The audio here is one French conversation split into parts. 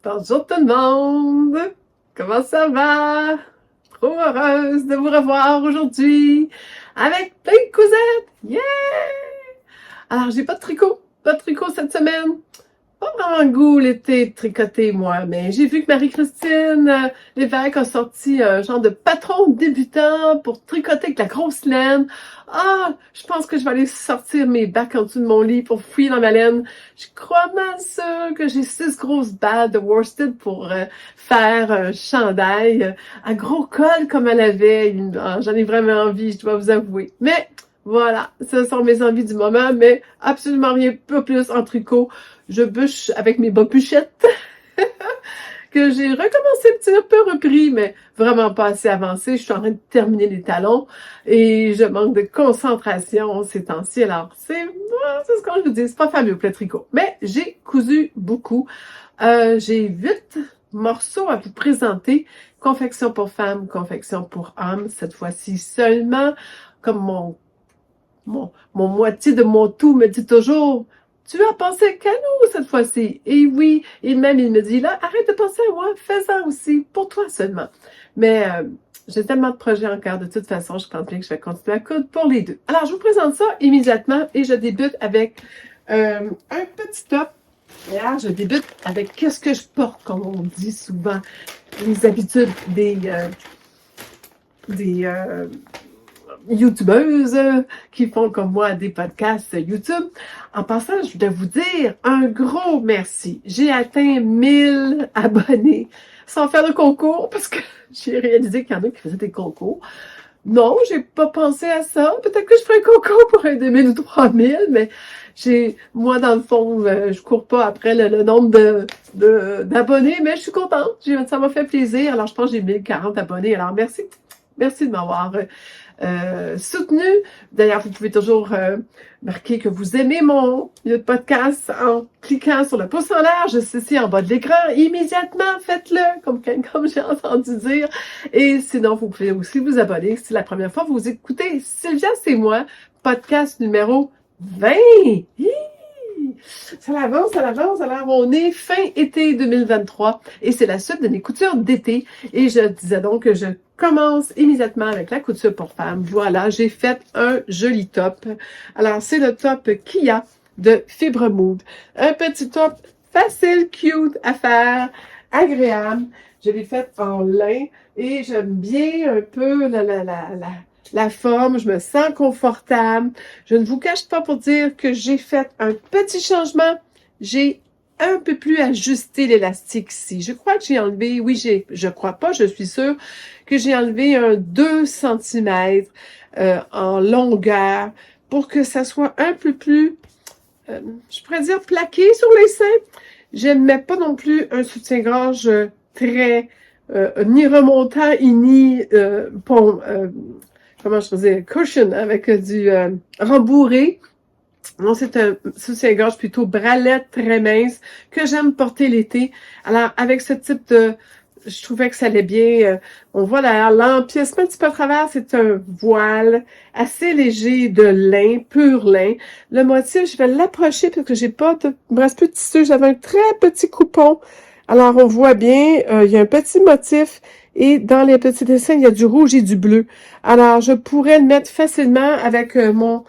Bonjour tout le monde! Comment ça va? Trop heureuse de vous revoir aujourd'hui avec plein de cousettes! Yeah! Alors, j'ai pas de tricot cette semaine. Pas vraiment le goût l'été de tricoter, moi, mais j'ai vu que Marie-Christine Lévesque a sorti un genre de patron débutant pour tricoter avec la grosse laine. Ah, je pense que je vais aller sortir mes bacs en dessous de mon lit pour fouiller dans ma laine. Je crois mal sûr que j'ai 6 grosses balles de worsted pour faire un chandail à gros col comme elle avait. Ah, j'en ai vraiment envie, je dois vous avouer. Mais voilà, ce sont mes envies du moment, mais absolument rien, pas plus en tricot. Je bûche avec mes bas-bûchettes que j'ai recommencé un petit peu repris, mais vraiment pas assez avancé. Je suis en train de terminer les talons et je manque de concentration ces temps-ci. Alors, c'est ce qu'on je vous dis, c'est pas fameux pour le tricot. Mais j'ai cousu beaucoup. J'ai 8 morceaux à vous présenter. Confection pour femmes, confection pour hommes. Cette fois-ci seulement, comme mon moitié de mon tout me dit toujours, tu as pensé qu'à nous cette fois-ci. Et oui, et même il me dit, là, arrête de penser à moi, fais-en aussi, pour toi seulement. Mais j'ai tellement de projets encore, de toute façon, je pense bien que je vais continuer à coudre pour les deux. Alors, je vous présente ça immédiatement et je débute avec un petit top. Et là, je débute avec qu'est-ce que je porte, comme on dit souvent, les habitudes des youtubeuses qui font comme moi des podcasts YouTube. En passant, je voulais vous dire un gros merci. J'ai atteint 1000 abonnés sans faire de concours parce que j'ai réalisé qu'il y en a qui faisaient des concours. Non, j'ai pas pensé à ça. Peut-être que je ferai un concours pour un 2000 ou 3000, mais moi, dans le fond, je cours pas après le nombre d'abonnés, mais je suis contente. Ça m'a fait plaisir. Alors, je pense que j'ai 1040 abonnés. Alors, merci. Merci de m'avoir soutenu. D'ailleurs, vous pouvez toujours marquer que vous aimez le podcast en cliquant sur le pouce en l'air, juste ici en bas de l'écran. Immédiatement, faites-le, comme j'ai entendu dire. Et sinon, vous pouvez aussi vous abonner si c'est la première fois que vous écoutez Sylvia, c'est moi, podcast numéro 20. Hi! Ça l'avance, ça l'avance. Alors, on est fin été 2023 et c'est la suite de mes coutures d'été. Et je disais donc que je commence immédiatement avec la couture pour femmes. Voilà, j'ai fait un joli top. Alors, c'est le top Kia de Fibre Mood. Un petit top facile, cute à faire, agréable. Je l'ai fait en lin et j'aime bien un peu la forme, je me sens confortable. Je ne vous cache pas pour dire que j'ai fait un petit changement. J'ai un peu plus ajusté l'élastique ici. Je crois que j'ai enlevé, je crois pas, je suis sûre que j'ai enlevé un 2 cm en longueur pour que ça soit un peu plus, je pourrais dire plaqué sur les seins. J'aimais pas non plus un soutien-gorge très ni remontant et ni comment je faisais, cushion avec du rembourré. Non, c'est un soutien-gorge plutôt bralette très mince que j'aime porter l'été. Alors, avec ce type de... Je trouvais que ça allait bien. On voit d'ailleurs l'empiècement un petit peu à travers, c'est un voile assez léger de lin, pur lin. Le motif, je vais l'approcher parce que j'ai pas de... Il me reste plus de tissu. J'avais un très petit coupon. Alors, on voit bien, il y a un petit motif et dans les petits dessins, il y a du rouge et du bleu. Alors, je pourrais le mettre facilement avec mon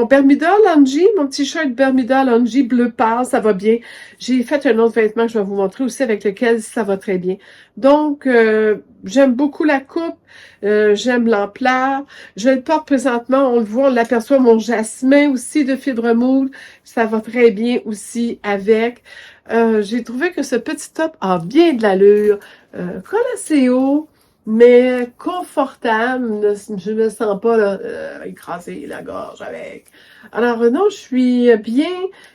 Bermuda Lungi, mon t-shirt Bermuda Lungi bleu pâle, ça va bien. J'ai fait un autre vêtement que je vais vous montrer aussi avec lequel ça va très bien. Donc, j'aime beaucoup la coupe, j'aime l'ampleur. Je le porte présentement, on le voit, on l'aperçoit, mon jasmin aussi de Fibre Mood, ça va très bien aussi avec. J'ai trouvé que ce petit top a bien de l'allure, col assez haut, mais confortable. Je me sens pas là, écraser la gorge avec. Alors non, je suis bien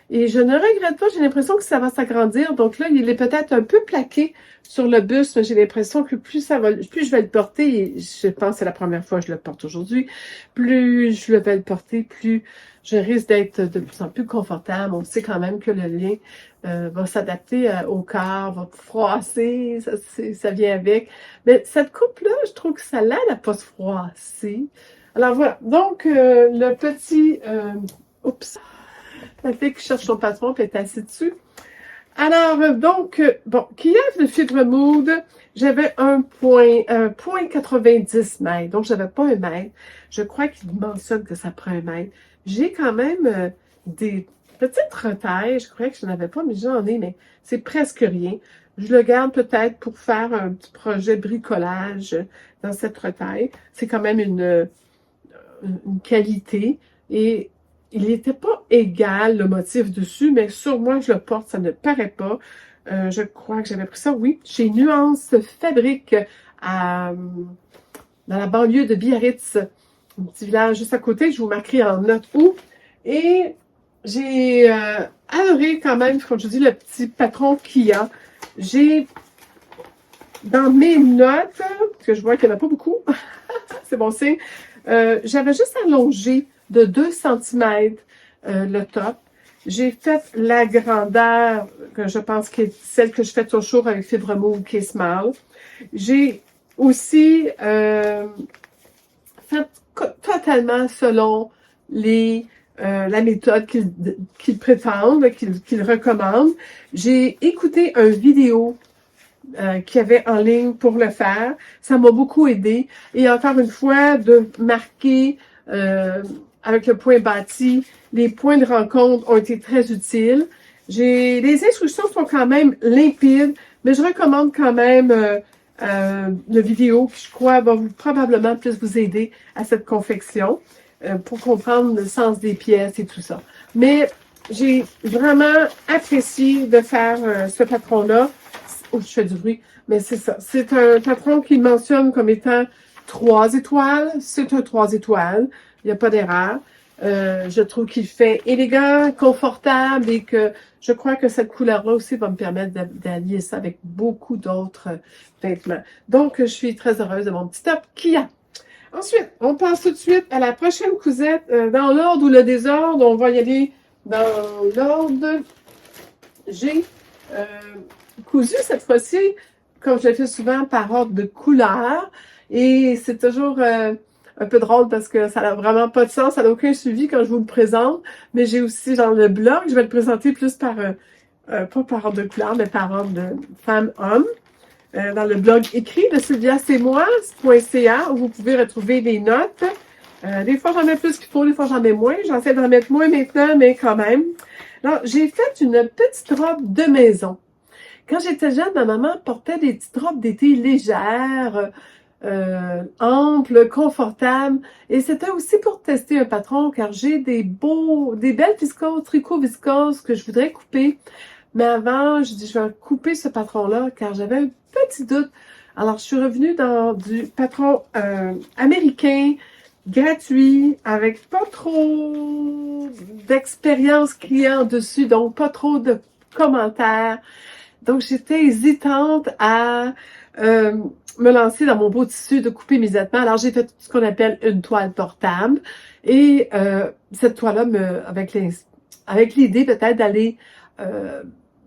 et je ne regrette pas. J'ai l'impression que ça va s'agrandir. Donc là, il est peut-être un peu plaqué sur le buste, mais j'ai l'impression que plus je vais le porter, et je pense que c'est la première fois que je le porte aujourd'hui, plus je vais le porter, plus je risque d'être de plus en plus confortable. On sait quand même que le lien va s'adapter au corps, va froisser, ça vient avec. Mais cette coupe-là, je trouve que ça l'aide à pas se froisser. Alors voilà, donc le petit... oups, la fille qui cherche son patron qui est assise dessus. Alors, bon, Kiev de Fibre Mood, j'avais un point, 0,90 mètres, donc j'avais pas un mètre. Je crois qu'il mentionne que ça prend un mètre. J'ai quand même des petites retailles, je croyais que je n'en avais pas, mais j'en ai, mais c'est presque rien. Je le garde peut-être pour faire un petit projet bricolage dans cette retaille. C'est quand même une qualité et il n'était pas égal le motif dessus, mais sur moi je le porte, ça ne paraît pas. Je crois que j'avais pris ça, oui, chez Nuance Fabrique dans la banlieue de Biarritz, un petit village juste à côté. Je vous marquerai en note où. Et j'ai adoré quand même, comme je dis, le petit patron qu'il y a. J'ai dans mes notes, parce que je vois qu'il n'y en a pas beaucoup, c'est bon signe, j'avais juste allongé de 2 cm le top. J'ai fait la grandeur, que je pense que est celle que je fais toujours avec Fibre Mood, qui est small. J'ai aussi fait totalement selon la méthode qu'ils prétendent, qu'ils recommandent. J'ai écouté une vidéo qu'il y avait en ligne pour le faire. Ça m'a beaucoup aidé. Et encore une fois, de marquer avec le point bâti, les points de rencontre ont été très utiles. Les instructions sont quand même limpides, mais je recommande quand même la vidéo qui, je crois, va probablement plus vous aider à cette confection pour comprendre le sens des pièces et tout ça. Mais j'ai vraiment apprécié de faire ce patron-là. Oh, je fais du bruit, mais c'est ça. C'est un patron qui mentionne comme étant 3 étoiles. C'est un 3 étoiles. Il n'y a pas d'erreur. Je trouve qu'il fait élégant, confortable et que je crois que cette couleur-là aussi va me permettre d'allier ça avec beaucoup d'autres vêtements. Donc, je suis très heureuse de mon petit top Kia. Ensuite, on passe tout de suite à la prochaine cousette. Dans l'ordre ou le désordre, on va y aller dans l'ordre. J'ai cousu cette fois-ci, comme je le fais souvent, par ordre de couleur. Et c'est toujours un peu drôle parce que ça n'a vraiment pas de sens, ça n'a aucun suivi quand je vous le présente. Mais j'ai aussi dans le blog, je vais le présenter plus par, pas par ordre de couleur, mais par ordre de femme-homme. Dans le blog écrit de sylviacemoise.ca où vous pouvez retrouver les notes. Des fois, j'en mets plus qu'il faut, des fois, j'en mets moins. J'essaie d'en mettre moins maintenant, mais quand même. Alors, j'ai fait une petite robe de maison. Quand j'étais jeune, ma maman portait des petites robes d'été légères, amples, confortables. Et c'était aussi pour tester un patron, car j'ai des belles viscoses, tricot viscose que je voudrais couper. Mais avant, je dis, je vais couper ce patron-là, car j'avais un petit doute. Alors, je suis revenue dans du patron américain, gratuit, avec pas trop d'expérience client dessus, donc pas trop de commentaires. Donc, j'étais hésitante à me lancer dans mon beau tissu de couper immédiatement. Alors, j'ai fait ce qu'on appelle une toile portable. Et cette toile-là, avec l'idée peut-être d'aller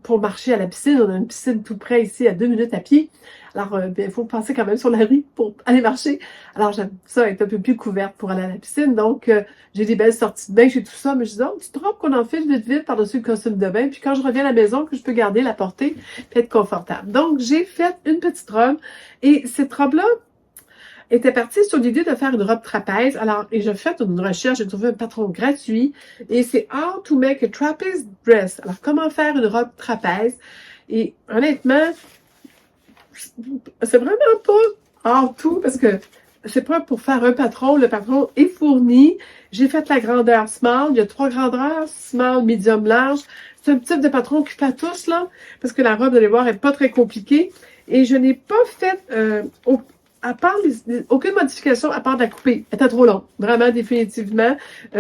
pour marcher à la piscine. On a une piscine tout près ici, à 2 minutes à pied. Alors, il faut passer quand même sur la rue pour aller marcher. Alors, j'aime ça être un peu plus couverte pour aller à la piscine. Donc, j'ai des belles sorties de bain, j'ai tout ça. Mais je dis, oh, une petite robe qu'on enfile vite, vite par-dessus le costume de bain. Puis quand je reviens à la maison, que je peux garder, la porter, puis être confortable. Donc, j'ai fait une petite robe. Et cette robe-là était partie sur l'idée de faire une robe trapèze. Alors, et j'ai fait une recherche, j'ai trouvé un patron gratuit. Et c'est How to make a trapeze dress. Alors, comment faire une robe trapèze? Et honnêtement, c'est vraiment pas hors tout parce que c'est pas pour faire un patron. Le patron est fourni. J'ai fait la grandeur small. Il y a 3 grandeurs, small, medium, large. C'est un type de patron qui fait à tous, là, parce que la robe, vous allez voir, est pas très compliquée. Et je n'ai pas fait, à part aucune modification à part de la couper. Elle était trop longue. Vraiment, définitivement.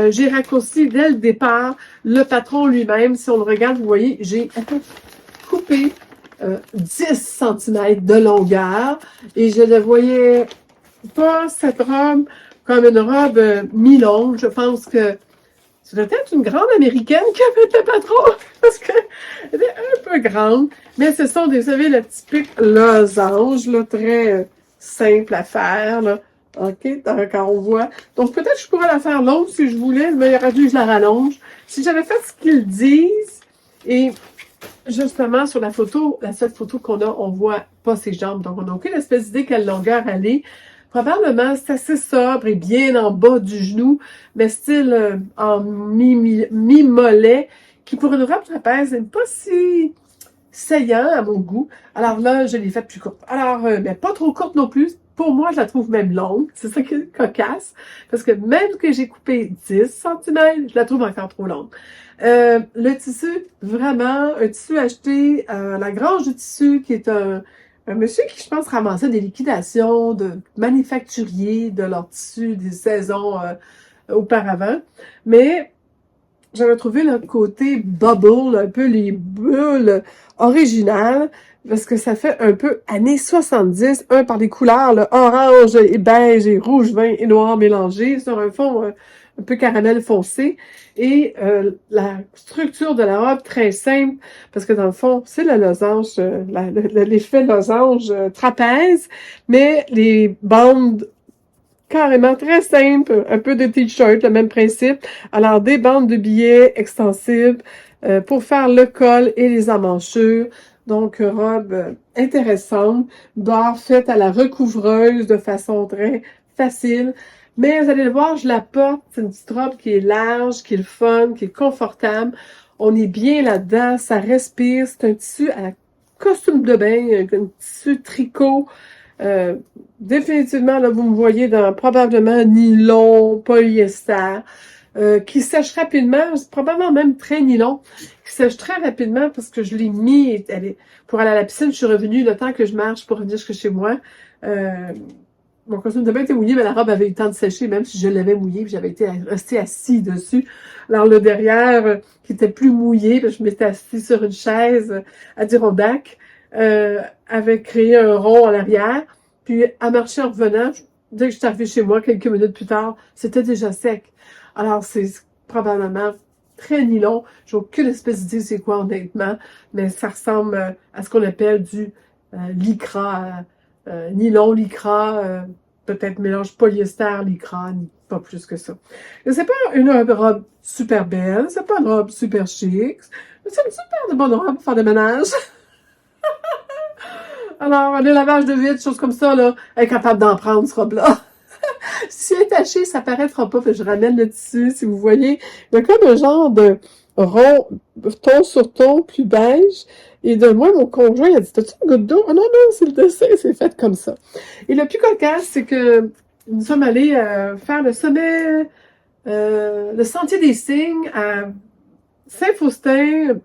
J'ai raccourci dès le départ le patron lui-même. Si on le regarde, vous voyez, j'ai coupé 10 cm de longueur et je ne voyais pas cette robe comme une robe mi-longue. Je pense que c'était peut-être une grande américaine qui a fait le patron parce qu'elle était un peu grande. Mais ce sont, vous savez, le typique losange, là, très simple à faire, là. OK, quand on voit. Donc, peut-être que je pourrais la faire longue si je voulais, mais il aurait dû que je la rallonge. Si j'avais fait ce qu'ils disent, et justement, sur la photo, la seule photo qu'on a, on voit pas ses jambes. Donc, on n'a aucune espèce d'idée quelle longueur elle est. Probablement, c'est assez sobre et bien en bas du genou, mais style en mi-mollet, qui pour une robe trapèze n'est pas si saillant à mon goût. Alors là, je l'ai faite plus courte. Alors, mais pas trop courte non plus. Pour moi, je la trouve même longue. C'est ça qui est cocasse. Parce que même que j'ai coupé 10 cm, je la trouve encore trop longue. Le tissu, vraiment, un tissu acheté à la Grange du Tissu, qui est un monsieur qui, je pense, ramassait des liquidations de manufacturiers de leur tissu des saisons auparavant. Mais j'avais trouvé le côté bubble, un peu les bulles originales, parce que ça fait un peu années 70, par les couleurs, là, orange et beige et rouge vin et noir mélangés sur un fond un peu caramel foncé. Et la structure de la robe très simple, parce que dans le fond, c'est la losange, l'effet losange trapèze, mais les bandes carrément très simple, un peu de t-shirt, le même principe. Alors, des bandes de billets extensibles pour faire le col et les emmanchures. Donc, robe intéressante, bord faite à la recouvreuse de façon très facile. Mais vous allez le voir, je la porte. C'est une petite robe qui est large, qui est le fun, qui est confortable. On est bien là-dedans, ça respire. C'est un tissu à costume de bain, un tissu tricot. Définitivement, là, vous me voyez dans probablement nylon, polyester, qui sèche rapidement, probablement même très nylon, qui sèche très rapidement parce que je l'ai mis, pour aller à la piscine, je suis revenue le temps que je marche pour revenir jusque chez moi. Mon costume de bain était mouillé, mais la robe avait eu le temps de sécher, même si je l'avais mouillé, puis j'avais été restée assise dessus. Alors le derrière, qui était plus mouillé, puis je m'étais assise sur une chaise Adirondack, avait créé un rond en arrière. Puis, à marcher en revenant, dès que je suis arrivée chez moi, quelques minutes plus tard, c'était déjà sec. Alors, c'est probablement très nylon. J'ai aucune espèce d'idée c'est quoi, honnêtement, mais ça ressemble à ce qu'on appelle du lycra, nylon, lycra, peut-être mélange polyester, lycra, pas plus que ça. C'est pas une robe super belle, c'est pas une robe super chic, c'est une super de bonne robe pour faire le ménage. Alors, le lavage de vitre, choses comme ça, là, elle est capable d'en prendre, ce robe-là. Si elle est tachée, ça paraîtra pas, puis je ramène le tissu, si vous voyez. Il y a comme un genre de rond, ton sur ton, plus beige. Et de moi, mon conjoint, il a dit, t'as-tu une goutte d'eau? Oh non, non, c'est le dessin, c'est fait comme ça. Et le plus cocasse, c'est que nous sommes allés faire le sommet, le Sentier des Cygnes à Saint-Faustin,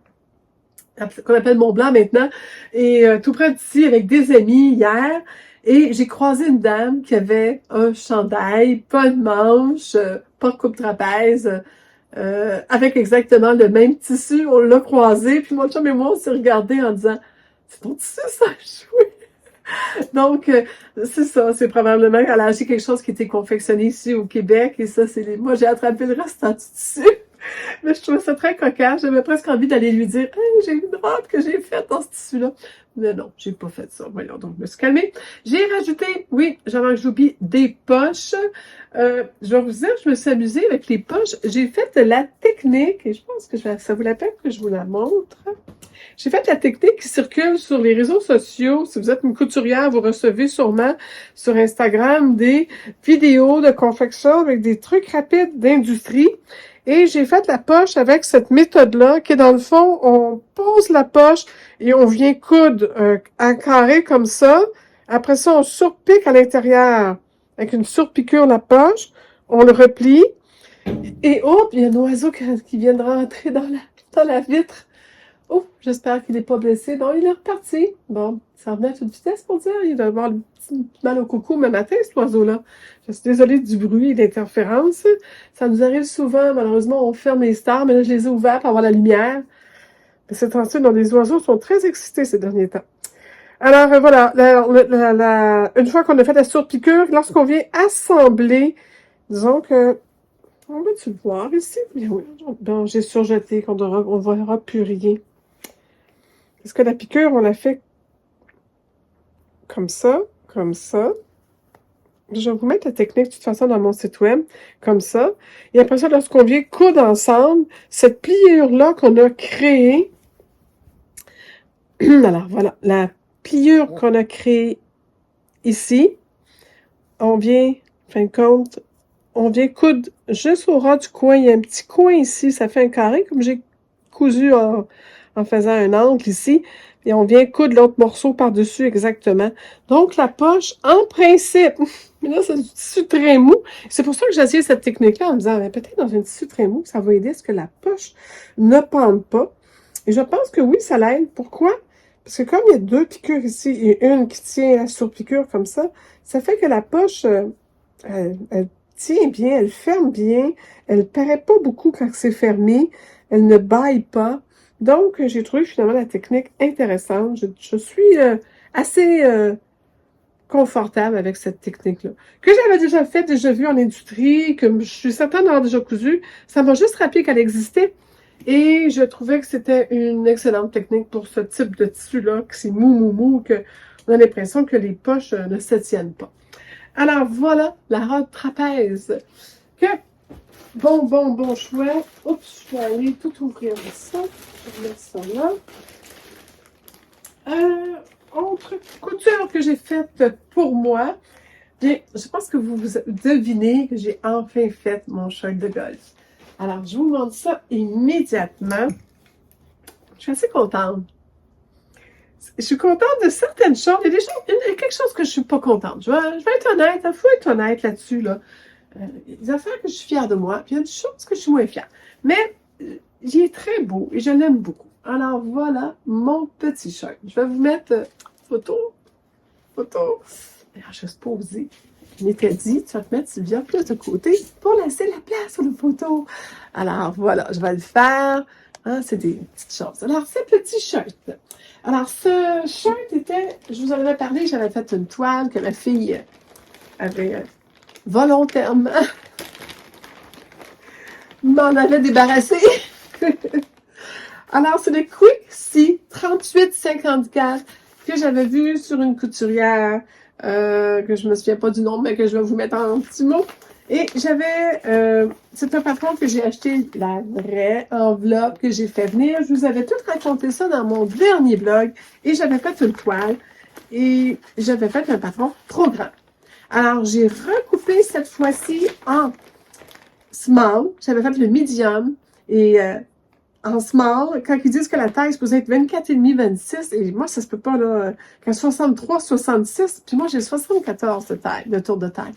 qu'on appelle Mont-Blanc maintenant, et tout près d'ici avec des amis hier. Et j'ai croisé une dame qui avait un chandail, pas de manche, pas de coupe trapèze, avec exactement le même tissu. On l'a croisé, puis mon chum et moi, on s'est regardés en disant « C'est ton tissu, ça, chouette! » Donc, c'est ça, c'est probablement qu'elle a acheté quelque chose qui était confectionné ici au Québec, et ça, moi, j'ai attrapé le restant du tissu. Mais je trouvais ça très cocasse. J'avais presque envie d'aller lui dire « Hey, j'ai une robe que j'ai faite dans ce tissu-là. » Mais non, j'ai pas fait ça. Voyons, donc je me suis calmée. J'ai rajouté, oui, j'avais que j'oublie, des poches. Je vais vous dire, je me suis amusée avec les poches. J'ai fait la technique, et je pense que ça vaut la peine que je vous la montre. J'ai fait la technique qui circule sur les réseaux sociaux. Si vous êtes une couturière, vous recevez sûrement sur Instagram des vidéos de confection avec des trucs rapides d'industrie. Et j'ai fait la poche avec cette méthode-là, qui est dans le fond, on pose la poche et on vient coudre un carré comme ça. Après ça, on surpique à l'intérieur avec une surpiqûre la poche. On le replie. Et hop, il y a un oiseau qui vient de rentrer dans la vitre. Oh, j'espère qu'il n'est pas blessé. Non, il est reparti. Bon, ça revenait à toute vitesse pour dire. Il doit avoir le petit mal au coucou même matin, cet oiseau-là. Je suis désolée du bruit et de l'interférence. Ça nous arrive souvent. Malheureusement, on ferme les stars, mais là, je les ai ouverts pour avoir la lumière. Mais c'est attention, les oiseaux sont très excités ces derniers temps. Alors, voilà. Une fois qu'on a fait la surpiqûre, lorsqu'on vient assembler, disons que... On va-tu le voir ici? Bien oui. Bon, j'ai surjeté qu'on ne verra plus rien. Parce que la piqûre, on l'a fait comme ça, comme ça. Je vais vous mettre la technique de toute façon dans mon site web, comme ça. Et après ça, lorsqu'on vient coudre ensemble, cette pliure-là qu'on a créée, Alors, voilà, la pliure qu'on a créée ici, on vient, fin de compte, on vient coudre juste au ras du coin. Il y a un petit coin ici, ça fait un carré, comme j'ai cousu en faisant un angle ici. Et on vient coudre l'autre morceau par-dessus exactement. Donc, la poche, en principe, mais là, c'est du tissu très mou. C'est pour ça que j'ai essayé cette technique-là en me disant, peut-être dans un tissu très mou, ça va aider à ce que la poche ne pende pas. Et je pense que oui, ça l'aide. Pourquoi? Parce que comme il y a deux piqûres ici et une qui tient la surpiqûre comme ça fait que la poche, elle tient bien, elle ferme bien, elle paraît pas beaucoup quand c'est fermé, elle ne baille pas. Donc, j'ai trouvé finalement la technique intéressante. Je suis assez confortable avec cette technique-là. Que j'avais déjà faite, déjà vue en industrie, que je suis certaine d'avoir déjà cousu. Ça m'a juste rappelé qu'elle existait. Et je trouvais que c'était une excellente technique pour ce type de tissu-là, que c'est mou, que on a l'impression que les poches ne se tiennent pas. Alors voilà, la robe trapèze. Que bon choix. Oups, je vais aller tout ouvrir ça. Je vais mettre ça là. Autre couture que j'ai faite pour moi. Bien, je pense que vous devinez que j'ai enfin fait mon shirt de golf. Alors, je vous montre ça immédiatement. Je suis assez contente. Je suis contente de certaines choses. Il y a quelque chose que je suis pas contente. Je vais être honnête, il faut être honnête là-dessus, là. Il y a des affaires que je suis fière de moi, puis il y a des choses que je suis moins fière. Mais, il est très beau et je l'aime beaucoup. Alors, voilà mon petit shirt. Je vais vous mettre photo. Alors, je vais se poser. Je m'étais dit, tu vas te mettre Sylvia plus de côté pour laisser la place sur le photo. Alors, voilà, je vais le faire. Hein, c'est des petites choses. Alors, ce petit shirt. Alors, ce shirt était, je vous en avais parlé, j'avais fait une toile que ma fille avait volontairement m'en avait débarrassé. Alors, c'est le Quick 3854 que j'avais vu sur une couturière, que je me souviens pas du nom, mais que je vais vous mettre en petits mots. Et c'est un patron que j'ai acheté, la vraie enveloppe que j'ai fait venir. Je vous avais tout raconté ça dans mon dernier blog. Et j'avais fait une toile. Et j'avais fait un patron trop grand. Alors, j'ai recoupé cette fois-ci en small. J'avais fait le medium. Et en small, quand ils disent que la taille est supposée être 24,5, 26, et moi, ça se peut pas, là, qu'à 63, 66, puis moi, j'ai 74 de taille, de tour de taille.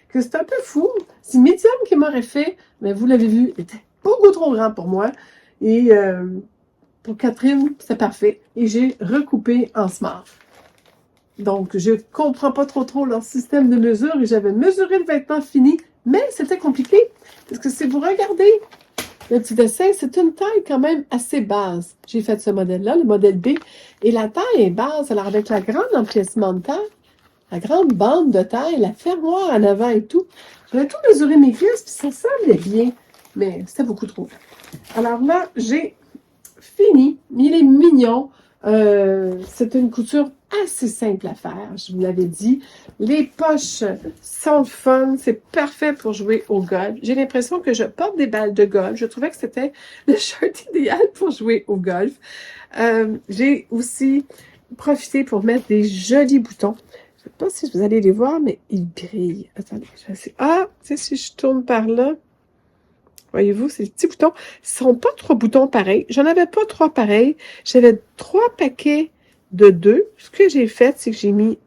Que c'est un peu fou. C'est medium qui m'aurait fait, mais vous l'avez vu, il était beaucoup trop grand pour moi. Et pour Catherine, c'est parfait. Et j'ai recoupé en small. Donc, je comprends pas trop leur système de mesure et j'avais mesuré le vêtement fini, mais c'était compliqué. Parce que si vous regardez le petit dessin, c'est une taille quand même assez basse. J'ai fait ce modèle-là, le modèle B, et la taille est basse. Alors, avec la grande empiècement de taille, la grande bande de taille, la fermoire en avant et tout, j'avais tout mesuré mes cuisses, puis ça semblait bien, mais c'était beaucoup trop grand. Alors là, j'ai fini. Il est mignon. C'est une couture assez simple à faire, je vous l'avais dit. Les poches sont fun, c'est parfait pour jouer au golf. J'ai l'impression que je porte des balles de golf. Je trouvais que c'était le shirt idéal pour jouer au golf. J'ai aussi profité pour mettre des jolis boutons. Je ne sais pas si vous allez les voir, mais ils brillent. Attendez, je vais essayer. Ah, tu sais, si je tourne par là, voyez-vous, ces petits boutons. Ce ne sont pas 3 boutons pareils. J'en avais pas 3 pareils. J'avais 3 paquets de 2. Ce que j'ai fait, c'est que j'ai mis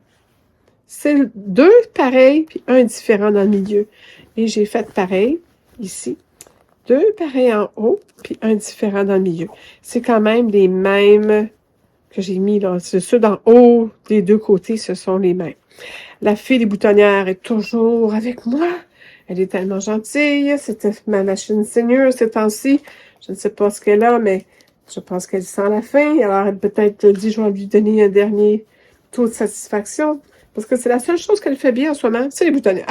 2 pareils, puis un différent dans le milieu. Et j'ai fait pareil, ici. 2 pareils en haut, puis un différent dans le milieu. C'est quand même les mêmes que j'ai mis là. C'est ceux d'en haut, des deux côtés, ce sont les mêmes. La fille des boutonnières est toujours avec moi. Elle est tellement gentille. C'était ma machine seigneur ces temps-ci. Je ne sais pas ce qu'elle a, mais je pense qu'elle sent la fin. Alors, elle peut-être dit, je vais lui donner un dernier taux de satisfaction. Parce que c'est la seule chose qu'elle fait bien en ce moment, c'est les boutonnières.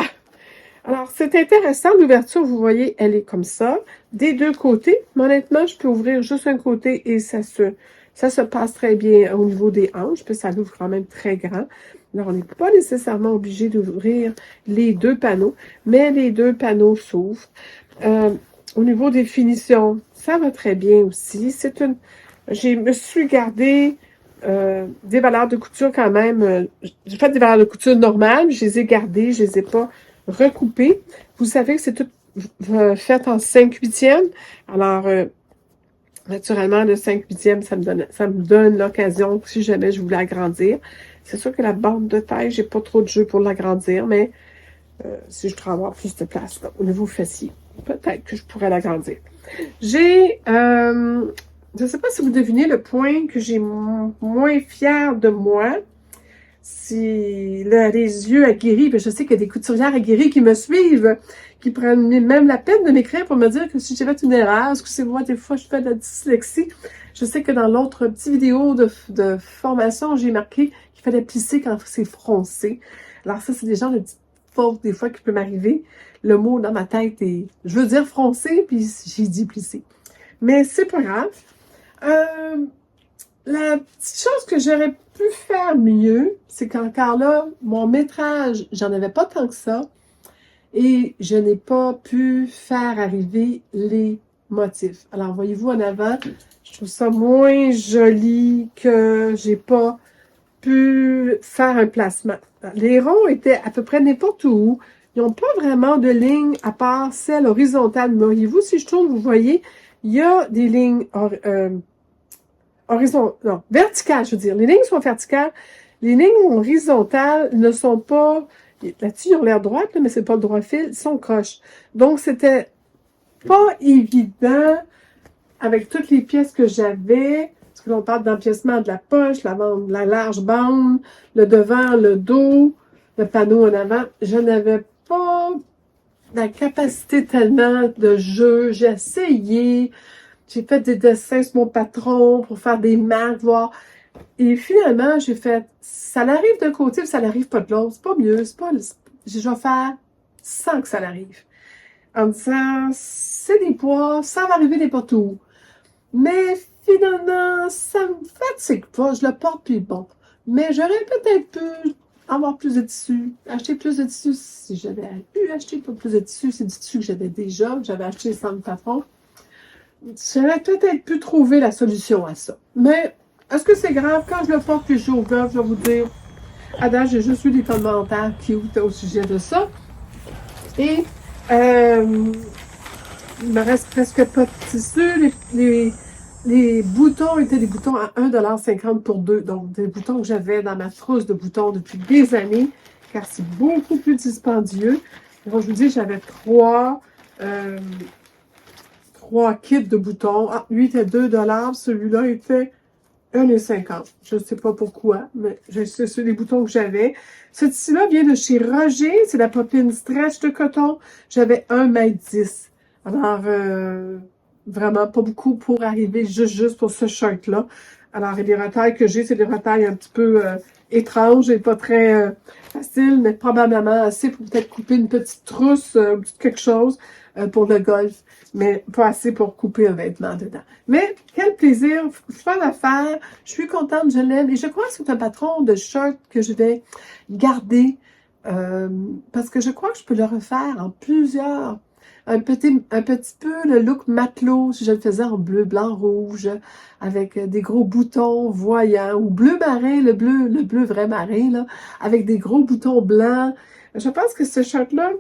Alors, c'est intéressant. L'ouverture, vous voyez, elle est comme ça. Des deux côtés. Mais honnêtement, je peux ouvrir juste un côté et ça se passe très bien au niveau des hanches. Puis ça l'ouvre quand même très grand. Alors, on n'est pas nécessairement obligé d'ouvrir les 2 panneaux, mais les 2 panneaux s'ouvrent. Au niveau des finitions, ça va très bien aussi. Je me suis gardée des valeurs de couture quand même. J'ai fait des valeurs de couture normales, je les ai gardées, je les ai pas recoupées. Vous savez que c'est tout fait en 5/8. Alors, naturellement, le 5/8, ça me donne l'occasion, si jamais je voulais agrandir. C'est sûr que la bande de taille, j'ai pas trop de jeu pour l'agrandir, mais si je voudrais avoir plus de place au niveau fessier, peut-être que je pourrais l'agrandir. J'ai, je ne sais pas si vous devinez le point que j'ai moins fière de moi. Si là, les yeux aguerris, je sais qu'il y a des couturières aguerries qui me suivent, qui prennent même la peine de m'écrire pour me dire que si j'ai fait une erreur, excusez-moi, des fois je fais de la dyslexie. Je sais que dans l'autre petite vidéo de formation, j'ai marqué qu'il fallait plisser quand c'est froncé. Alors ça, c'est des genres de petites fautes des fois qui peuvent m'arriver. Le mot dans ma tête est, je veux dire froncé, puis j'ai dit plisser. Mais c'est pas grave. La petite chose que j'aurais pu faire mieux, c'est qu'encore là, mon métrage, j'en avais pas tant que ça, et je n'ai pas pu faire arriver les motifs. Alors, voyez-vous en avant, je trouve ça moins joli que j'ai pas pu faire un placement. Les ronds étaient à peu près n'importe où. Ils n'ont pas vraiment de ligne à part celle horizontale. Mais voyez-vous, si je tourne, vous voyez, il y a des lignes non, verticales, je veux dire. Les lignes sont verticales. Les lignes horizontales ne sont pas... Là-dessus, ils ont l'air droites, mais c'est pas le droit fil, ils sont croches. Donc, c'était pas évident avec toutes les pièces que j'avais. Parce que l'on parle d'empiècement de la poche, la large bande, le devant, le dos, le panneau en avant. Je n'avais pas la capacité tellement de jeu. J'ai essayé. J'ai fait des dessins sur mon patron pour faire des marques, voir. Et finalement, j'ai fait, ça l'arrive d'un côté, ça l'arrive pas de l'autre. C'est pas mieux, c'est pas, je vais faire sans que ça l'arrive. En disant, c'est des poids, ça va arriver n'importe où. Mais finalement, ça me fatigue pas, je le porte puis bon. Mais j'aurais peut-être pu avoir plus de tissu, acheter plus de tissu si j'avais pu acheter plus de tissu. C'est du tissu que j'avais déjà, que j'avais acheté sans le patron. J'aurais peut-être pu trouver la solution à ça. Mais est-ce que c'est grave? Quand je le porte puis je joue je vais vous dire, Adam, j'ai juste eu des commentaires qui étaient au sujet de ça. Et il me reste presque pas de tissu. Les boutons étaient des boutons à 1,50 $ pour deux. Donc, des boutons que j'avais dans ma trousse de boutons depuis des années, car c'est beaucoup plus dispendieux. Donc, je vous dis, j'avais trois kits de boutons. Ah, lui était 2 $, celui-là était 1,50 $. Je ne sais pas pourquoi, mais c'est les boutons que j'avais. Ce tissu-là vient de chez Roger, c'est la popeline stretch de coton. J'avais 1,10 m. Alors, vraiment pas beaucoup pour arriver juste pour ce shirt-là. Alors, les retailles que j'ai, c'est des retailles un petit peu étranges et pas très faciles, mais probablement assez pour peut-être couper une petite trousse, quelque chose pour le golf, mais pas assez pour couper un vêtement dedans. Mais quel plaisir, fun à faire, je suis contente, je l'aime, et je crois que c'est un patron de shirt que je vais garder, parce que je crois que je peux le refaire en plusieurs. Un petit peu le look matelot, si je le faisais en bleu, blanc, rouge, avec des gros boutons voyants, ou bleu marin, le bleu vrai marin, là, avec des gros boutons blancs. Je pense que ce shirt-là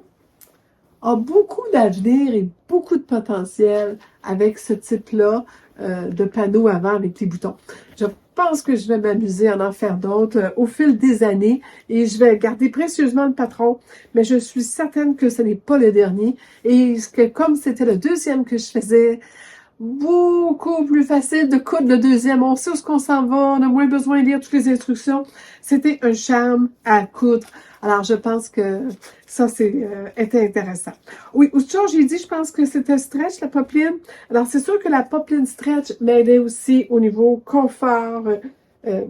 a beaucoup d'avenir et beaucoup de potentiel avec ce type-là de panneau avant avec les boutons. Je pense que je vais m'amuser à en faire d'autres au fil des années et je vais garder précieusement le patron, mais je suis certaine que ce n'est pas le dernier et que comme c'était le deuxième que je faisais, beaucoup plus facile de coudre le deuxième. On sait où qu'on s'en va, on a moins besoin de lire toutes les instructions. C'était un charme à coudre. Alors, je pense que ça, était intéressant. Oui, autre chose, j'ai dit, je pense que c'était stretch, la popeline. Alors, c'est sûr que la popeline stretch m'aidait aussi au niveau confort.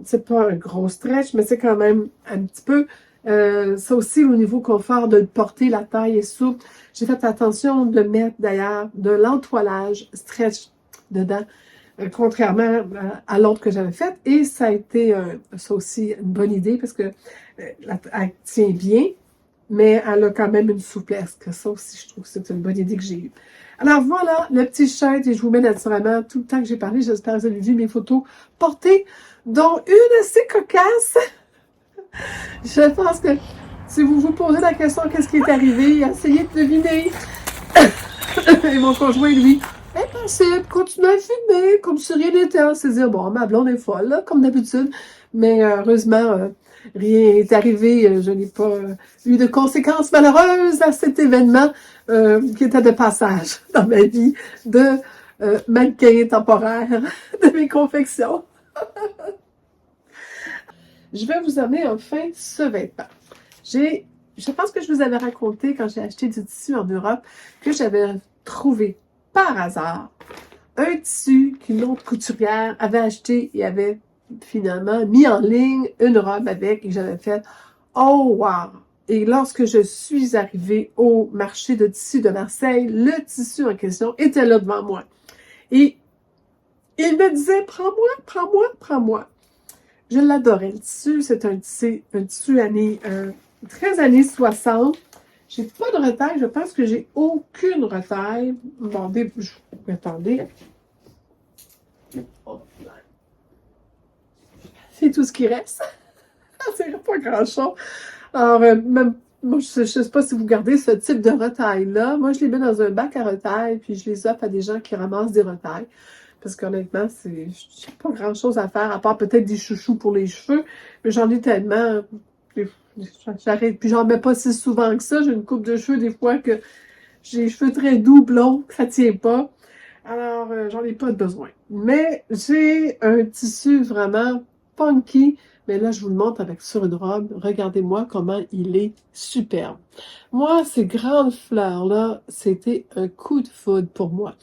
C'est pas un gros stretch, mais c'est quand même un petit peu. Ça aussi, au niveau confort, de le porter, la taille est souple. J'ai fait attention de mettre, d'ailleurs, de l'entoilage stretch dedans, contrairement à l'autre que j'avais faite. Et ça a été, ça aussi, une bonne idée parce que elle tient bien, mais elle a quand même une souplesse. Que ça aussi, je trouve que c'est une bonne idée que j'ai eue. Alors voilà, le petit chêne, et je vous mets naturellement tout le temps que j'ai parlé, j'espère que vous avez vu mes photos portées, dont une assez cocasse. Je pense que si vous vous posez la question qu'est-ce qui est arrivé, essayez de deviner. Et mon conjoint, lui, impossible, continue à fumer, comme si rien n'était. On s'est dit, bon, ma blonde est folle, là, comme d'habitude. Mais heureusement, rien n'est arrivé. Je n'ai pas eu de conséquences malheureuses à cet événement qui était de passage dans ma vie de mannequin temporaire de mes confections. Je vais vous amener enfin ce vêtement. Je pense que je vous avais raconté quand j'ai acheté du tissu en Europe que j'avais trouvé par hasard un tissu qu'une autre couturière avait acheté et avait finalement mis en ligne une robe avec et j'avais fait « Oh wow! » Et lorsque je suis arrivée au marché de tissu de Marseille, le tissu en question était là devant moi. Et il me disait « Prends-moi, prends-moi, prends-moi ». Je l'adorais, le tissu. C'est un tissu années, très années 60. J'ai pas de retaille. Je pense que j'ai aucune retaille. Bon, attendez. C'est tout ce qui reste. C'est pas grand-chose. Alors, même, moi, je sais pas si vous gardez ce type de retaille-là. Moi, je les mets dans un bac à retaille, puis je les offre à des gens qui ramassent des retailles. Parce qu'honnêtement, j'ai pas grand-chose à faire, à part peut-être des chouchous pour les cheveux. Mais j'en ai tellement. J'arrête. Puis j'en mets pas si souvent que ça. J'ai une coupe de cheveux des fois que j'ai les cheveux très doux, blonds, que ça tient pas. Alors, j'en ai pas besoin. Mais j'ai un tissu vraiment funky. Mais là, je vous le montre avec sur une robe. Regardez-moi comment il est superbe. Moi, ces grandes fleurs-là, c'était un coup de foudre pour moi.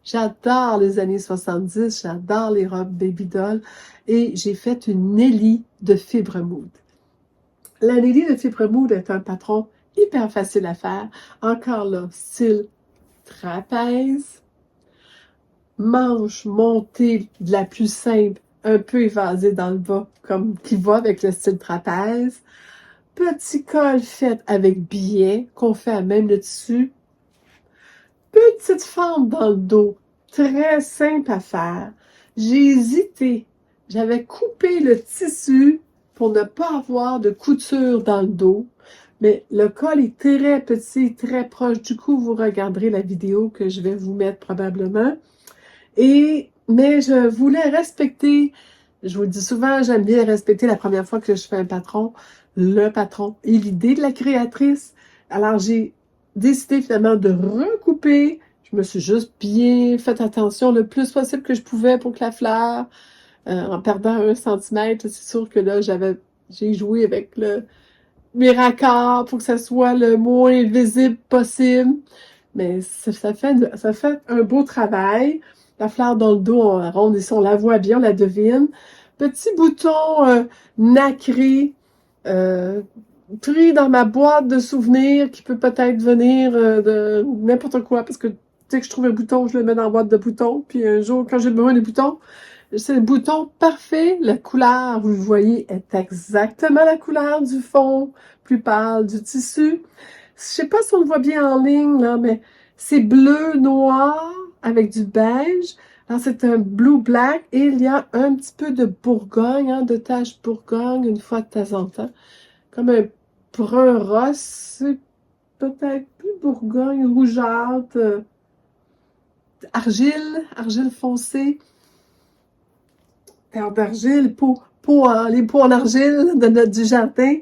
J'adore les années 70, j'adore les robes baby doll et j'ai fait une Nelly de fibre moude. La Nelly de fibre moude est un patron hyper facile à faire. Encore là, style trapèze, manche montée de la plus simple, un peu évasée dans le bas, comme qui va avec le style trapèze. Petit col fait avec billet qu'on fait à même le dessus. Petite fente dans le dos, très simple à faire. J'ai hésité. J'avais coupé le tissu pour ne pas avoir de couture dans le dos. Mais le col est très petit, très proche. Du coup, vous regarderez la vidéo que je vais vous mettre probablement. Mais je voulais respecter, je vous le dis souvent, j'aime bien respecter la première fois que je fais un patron, le patron et l'idée de la créatrice. Alors, j'ai décidé finalement de recouper. Je me suis juste bien fait attention le plus possible que je pouvais pour que la fleur, en perdant 1 centimètre, c'est sûr que là, j'ai joué avec mes raccords pour que ça soit le moins visible possible. Mais ça fait un beau travail. La fleur dans le dos, on arrondit, on la voit bien, on la devine. Petit bouton nacré, pris dans ma boîte de souvenirs qui peut peut-être venir de n'importe quoi, parce que dès que je trouve un bouton, je le mets dans la boîte de boutons, puis un jour, quand j'ai besoin des boutons, c'est le bouton parfait. La couleur, vous le voyez, est exactement la couleur du fond plus pâle du tissu. Je sais pas si on le voit bien en ligne, là, mais c'est bleu, noir, avec du beige. Alors, c'est un blue black et il y a un petit peu de bourgogne, hein, de taches bourgogne, une fois de temps en temps. Comme un brun rose, c'est peut-être plus bourgogne, rougeâtre, argile foncée, terre d'argile, les pots en argile du jardin.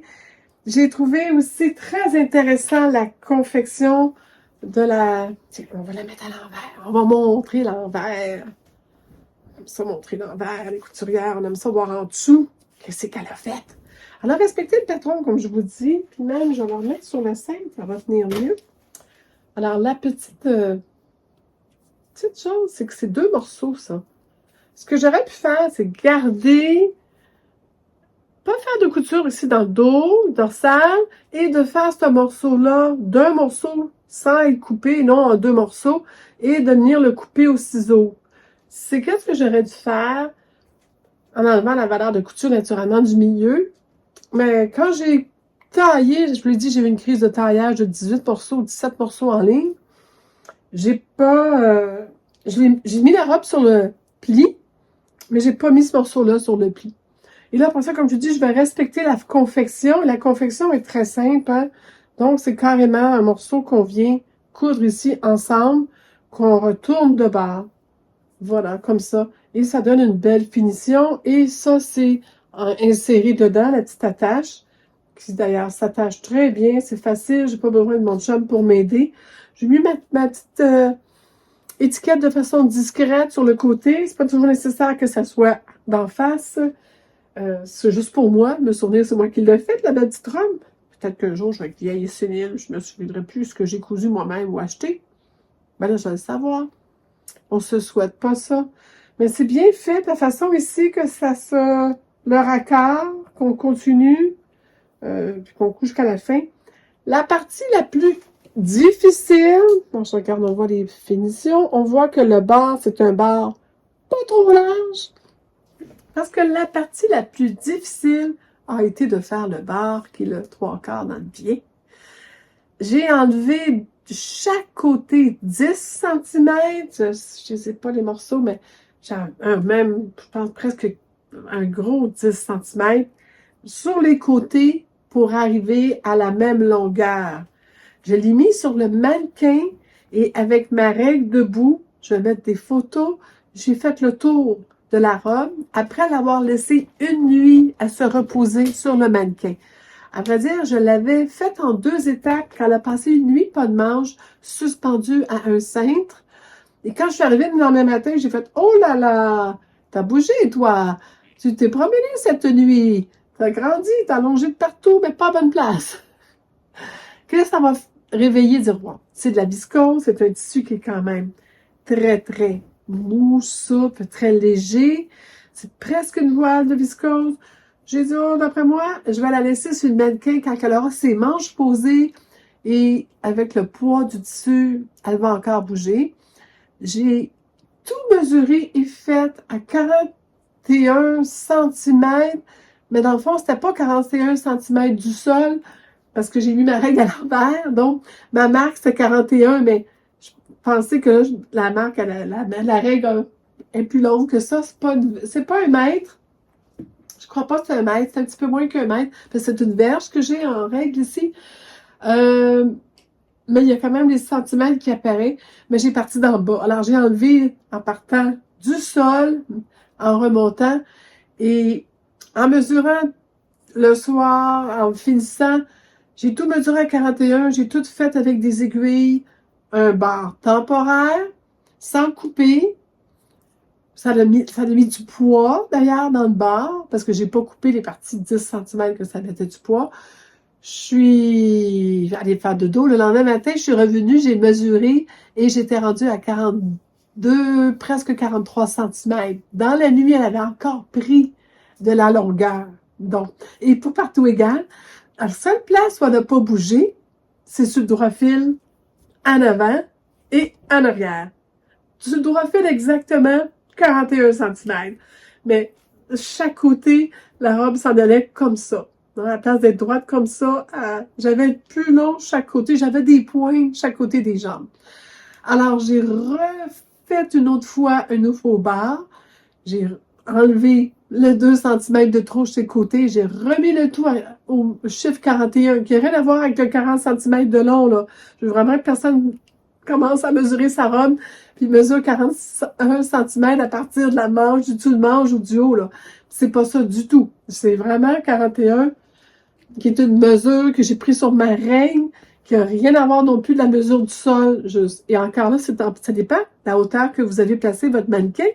J'ai trouvé aussi très intéressant la confection de la... Tiens, on va la mettre à l'envers. On va montrer l'envers. On aime ça montrer l'envers. Les couturières, on aime ça voir en dessous. Qu'est-ce qu'elle a fait? Alors, respectez le patron, comme je vous dis. Puis même, je vais le remettre sur le scène. Ça va tenir mieux. Alors, la petite chose, c'est que c'est 2 morceaux, ça. Ce que j'aurais pu faire, c'est garder... Pas faire de couture ici dans le dos, dorsal, et de faire ce morceau-là d'un morceau sans être coupé, non en 2 morceaux, et de venir le couper au ciseau. C'est qu'est-ce que j'aurais dû faire en enlevant la valeur de couture naturellement du milieu. Mais quand j'ai taillé, je vous l'ai dit, j'ai eu une crise de taillage de 18 morceaux, 17 morceaux en ligne. J'ai pas... j'ai mis la robe sur le pli, mais j'ai pas mis ce morceau-là sur le pli. Et là, pour ça, comme je dis, je vais respecter la confection. La confection est très simple, hein? Donc, c'est carrément un morceau qu'on vient coudre ici ensemble, qu'on retourne de bord. Voilà, comme ça. Et ça donne une belle finition. Et ça, c'est inséré dedans, la petite attache, qui d'ailleurs s'attache très bien. C'est facile, j'ai pas besoin de mon chum pour m'aider. J'ai mis ma petite étiquette de façon discrète sur le côté. C'est pas toujours nécessaire que ça soit d'en face. C'est juste pour moi, me souvenir, c'est moi qui l'ai fait, la belle petite robe. Peut-être qu'un jour, je vais être vieille et sénile, je me souviendrai plus ce que j'ai cousu moi-même ou acheté. Ben là, je vais le savoir. On se souhaite pas ça. Mais c'est bien fait, de la façon ici que ça se... le raccord, qu'on continue, puis qu'on couche jusqu'à la fin. La partie la plus difficile, bon, je regarde, on voit les finitions, on voit que le bord, c'est un bord pas trop large. Parce que la partie la plus difficile a été de faire le bord, qui est le 3/4 dans le pied. J'ai enlevé chaque côté 10 cm. Je ne sais pas les morceaux, mais j'ai même, je pense presque un gros 10 cm sur les côtés pour arriver à la même longueur. Je l'ai mis sur le mannequin et avec ma règle debout, je vais mettre des photos. J'ai fait le tour de la robe après l'avoir laissée une nuit à se reposer sur le mannequin. À vrai dire, je l'avais faite en 2 étapes quand elle a passé une nuit pas de manche suspendue à un cintre. Et quand je suis arrivée le lendemain matin, j'ai fait « Oh là là, t'as bougé toi, tu t'es promené cette nuit, t'as grandi, t'as allongé de partout, mais pas à bonne place. » Que ça m'a réveillé, dire wow, c'est de la viscose, c'est un tissu qui est quand même très, très mou, souple, très léger. C'est presque une voile de viscose. J'ai dit, oh, d'après moi, je vais la laisser sur le mannequin quand elle aura ses manches posées et avec le poids du tissu, elle va encore bouger. J'ai tout mesuré et fait à 41 cm, mais dans le fond, c'était pas 41 cm du sol, parce que j'ai mis ma règle à l'envers. Donc, ma marque, c'était 41, mais je pensais que là, la marque, la règle est plus longue que ça. C'est pas un mètre. Je crois pas que c'est un mètre. C'est un petit peu moins qu'un mètre. Parce que c'est une verge que j'ai en règle ici. Mais il y a quand même des centimètres qui apparaissent. Mais j'ai parti d'en bas. Alors, j'ai enlevé en partant du sol, en remontant. Et en mesurant le soir, en finissant, j'ai tout mesuré à 41, j'ai tout fait avec des aiguilles, un bar temporaire, sans couper. Ça a mis du poids, d'ailleurs, dans le bar, parce que j'ai pas coupé les parties de 10 cm que ça mettait du poids. Je suis allée faire de dos. Le lendemain matin, je suis revenue, j'ai mesuré et j'étais rendue à 42, presque 43 cm. Dans la nuit, elle avait encore pris de la longueur. Donc, et pour partout égal, la seule place où elle n'a pas bougé, c'est sur le droit fil en avant et en arrière. Sur le droit fil, exactement 41 cm. Mais chaque côté, la robe s'en allait comme ça. À la place d'être droite comme ça, j'avais plus long chaque côté. J'avais des points chaque côté des jambes. Alors, j'ai refait une autre fois un nouveau bar. J'ai enlevé le 2 cm de trop chez côté. J'ai remis le tout au chiffre 41, qui n'a rien à voir avec le 40 cm de long, là. Je veux vraiment que personne commence à mesurer sa robe, puis mesure 41 cm à partir de la manche, du dessous de manche ou du haut, là. C'est pas ça du tout. C'est vraiment 41, qui est une mesure que j'ai prise sur ma règle, qui n'a rien à voir non plus de la mesure du sol. Juste. Et encore là, ça dépend de la hauteur que vous avez placé votre mannequin.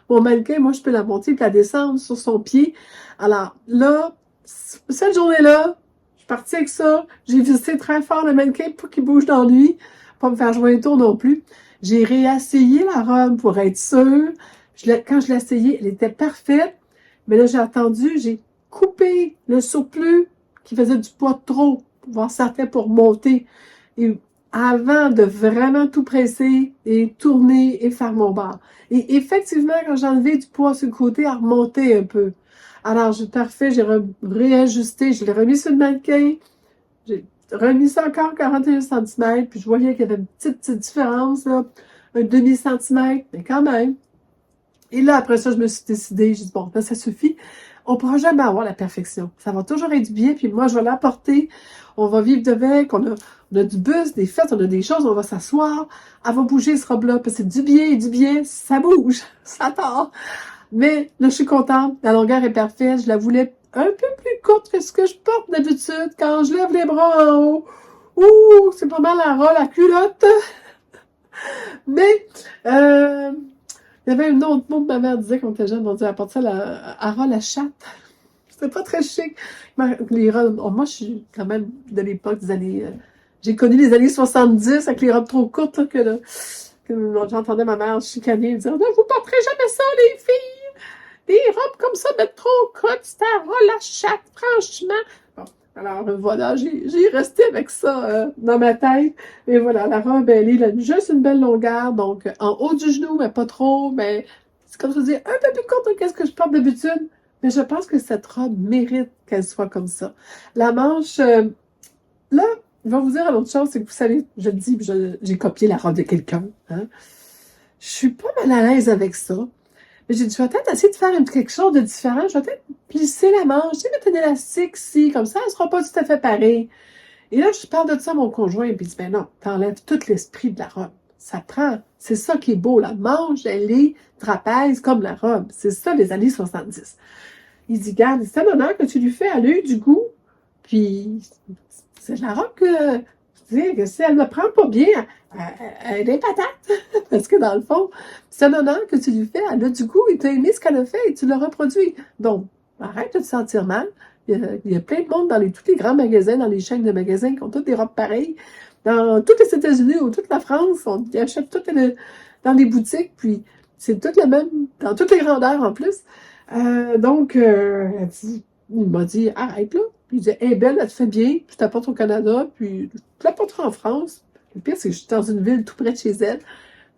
Mon mannequin, moi, je peux la monter et la descendre sur son pied. Alors là, cette journée-là, je suis partie avec ça. J'ai vissé très fort le mannequin pour qu'il bouge dans lui, pas me faire jouer un tour non plus. J'ai réessayé la robe pour être sûre. Quand je l'ai essayée, elle était parfaite. Mais là, j'ai attendu, j'ai coupé le surplus qui faisait du poids de trop, pour voir ça fait pour monter. Et avant de vraiment tout presser et tourner et faire mon bar. Et effectivement, quand j'ai enlevé du poids sur le côté, elle remontait un peu. Alors, j'ai parfait, j'ai réajusté, je l'ai remis sur le mannequin. remis ça encore 41 cm, puis je voyais qu'il y avait une petite différence, là, un demi-centimètre, mais quand même. Et là, après ça, je me suis décidée, j'ai dit, bon, ben, ça suffit. On ne pourra jamais avoir la perfection. Ça va toujours être bien, puis moi, je vais l'apporter. On va vivre avec, on a du bus, des fêtes, on a des choses, on va s'asseoir. Elle va bouger, ce robe-là, parce que c'est du bien, ça bouge, ça tord. Mais là, je suis contente, la longueur est parfaite, je la voulais un peu plus courte que ce que je porte d'habitude quand je lève les bras en haut. Ouh, c'est pas mal la culotte. Mais, il y avait un autre mot que ma mère disait quand on était jeune, on disait, apporte ça à la chatte. C'était pas très chic. Les robes, moi, je suis quand même de l'époque des années, j'ai connu les années 70 avec les robes trop courtes, là, que j'entendais ma mère chicaner, dire, non, vous porterez jamais ça, les filles! Des robes comme ça, mais trop courtes, c'est à la chatte, franchement. Bon, alors voilà, j'ai resté avec ça dans ma tête. Et voilà, la robe, elle est juste une belle longueur, donc en haut du genou, mais pas trop, mais c'est comme je dis, un peu plus courte que ce que je porte d'habitude. Mais je pense que cette robe mérite qu'elle soit comme ça. La manche, là, je vais vous dire une autre chose, c'est que vous savez, je le dis, j'ai copié la robe de quelqu'un. Hein? Je suis pas mal à l'aise avec ça. Mais j'ai dit, je vais peut-être essayer de faire quelque chose de différent. Je vais peut-être plisser la manche, tu sais, mettre un élastique ici, comme ça, elle sera pas tout à fait pareil. Et là, je parle de ça à mon conjoint, et puis il dit, ben non, t'enlèves tout l'esprit de la robe. Ça prend, c'est ça qui est beau, la manche, elle est trapèze comme la robe. C'est ça, les années 70. Il dit, garde, c'est un honneur que tu lui fais, elle a eu du goût. Puis, c'est de la robe que, tu sais, que si elle ne le prend pas bien, elle est patate. Parce que dans le fond, c'est un honneur que tu lui fais, elle a du goût, et tu as aimé ce qu'elle a fait et tu l'as reproduit. Donc, arrête de te sentir mal. Il y a plein de monde dans tous les grands magasins, dans les chaînes de magasins qui ont toutes des robes pareilles. Dans tous les États-Unis ou toute la France, ils achètent toutes dans les boutiques, puis c'est toutes les mêmes, dans toutes les grandeurs en plus. Il m'a dit, arrête là. Puis il dit, hey, belle, elle te fait bien, je t'apporte au Canada, puis je te l'apporterai en France. Le pire, c'est que je suis dans une ville tout près de chez elle,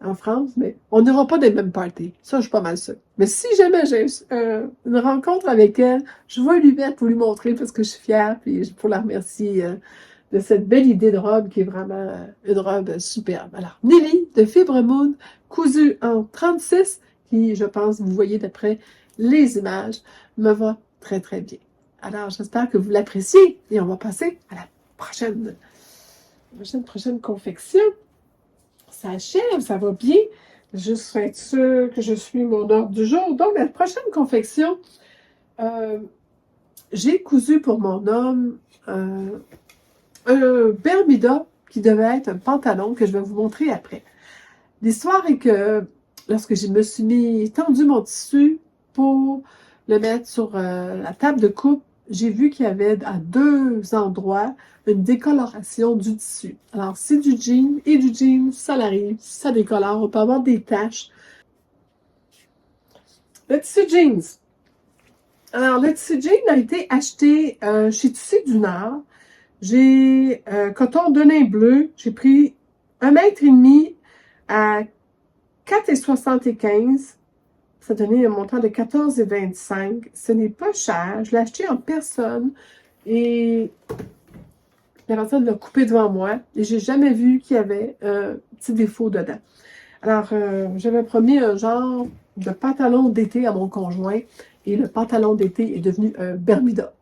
en France, mais on n'aura pas des mêmes parties. Ça, je suis pas mal sûre. Mais si jamais j'ai une rencontre avec elle, je vais lui mettre pour lui montrer parce que je suis fière, puis pour la remercier de cette belle idée de robe qui est vraiment une robe superbe. Alors, Nelly de Fibre Moon, cousue en 36, qui, je pense, vous voyez d'après les images, me va très, très bien. Alors, j'espère que vous l'appréciez et on va passer à la prochaine confection. Ça achève, ça va bien. Juste pour être sûr que je suis mon ordre du jour. Donc, la prochaine confection, j'ai cousu pour mon homme un Bermuda qui devait être un pantalon que je vais vous montrer après. L'histoire est que lorsque je me suis tendu mon tissu pour le mettre sur la table de coupe, j'ai vu qu'il y avait à deux endroits une décoloration du tissu. Alors, c'est du jean et du jean, ça l'arrive, ça décolore, on peut avoir des taches. Le tissu jeans. Alors, le tissu jean a été acheté chez Tissu du Nord. J'ai coton de lin bleu. J'ai pris 1,5 m à 4,75 $. Ça donnait un montant de 14,25 $. Ce n'est pas cher. Je l'ai acheté en personne et la personne l'a coupé devant moi et j'ai jamais vu qu'il y avait un petit défaut dedans. Alors, j'avais promis un genre de pantalon d'été à mon conjoint et le pantalon d'été est devenu un Bermuda.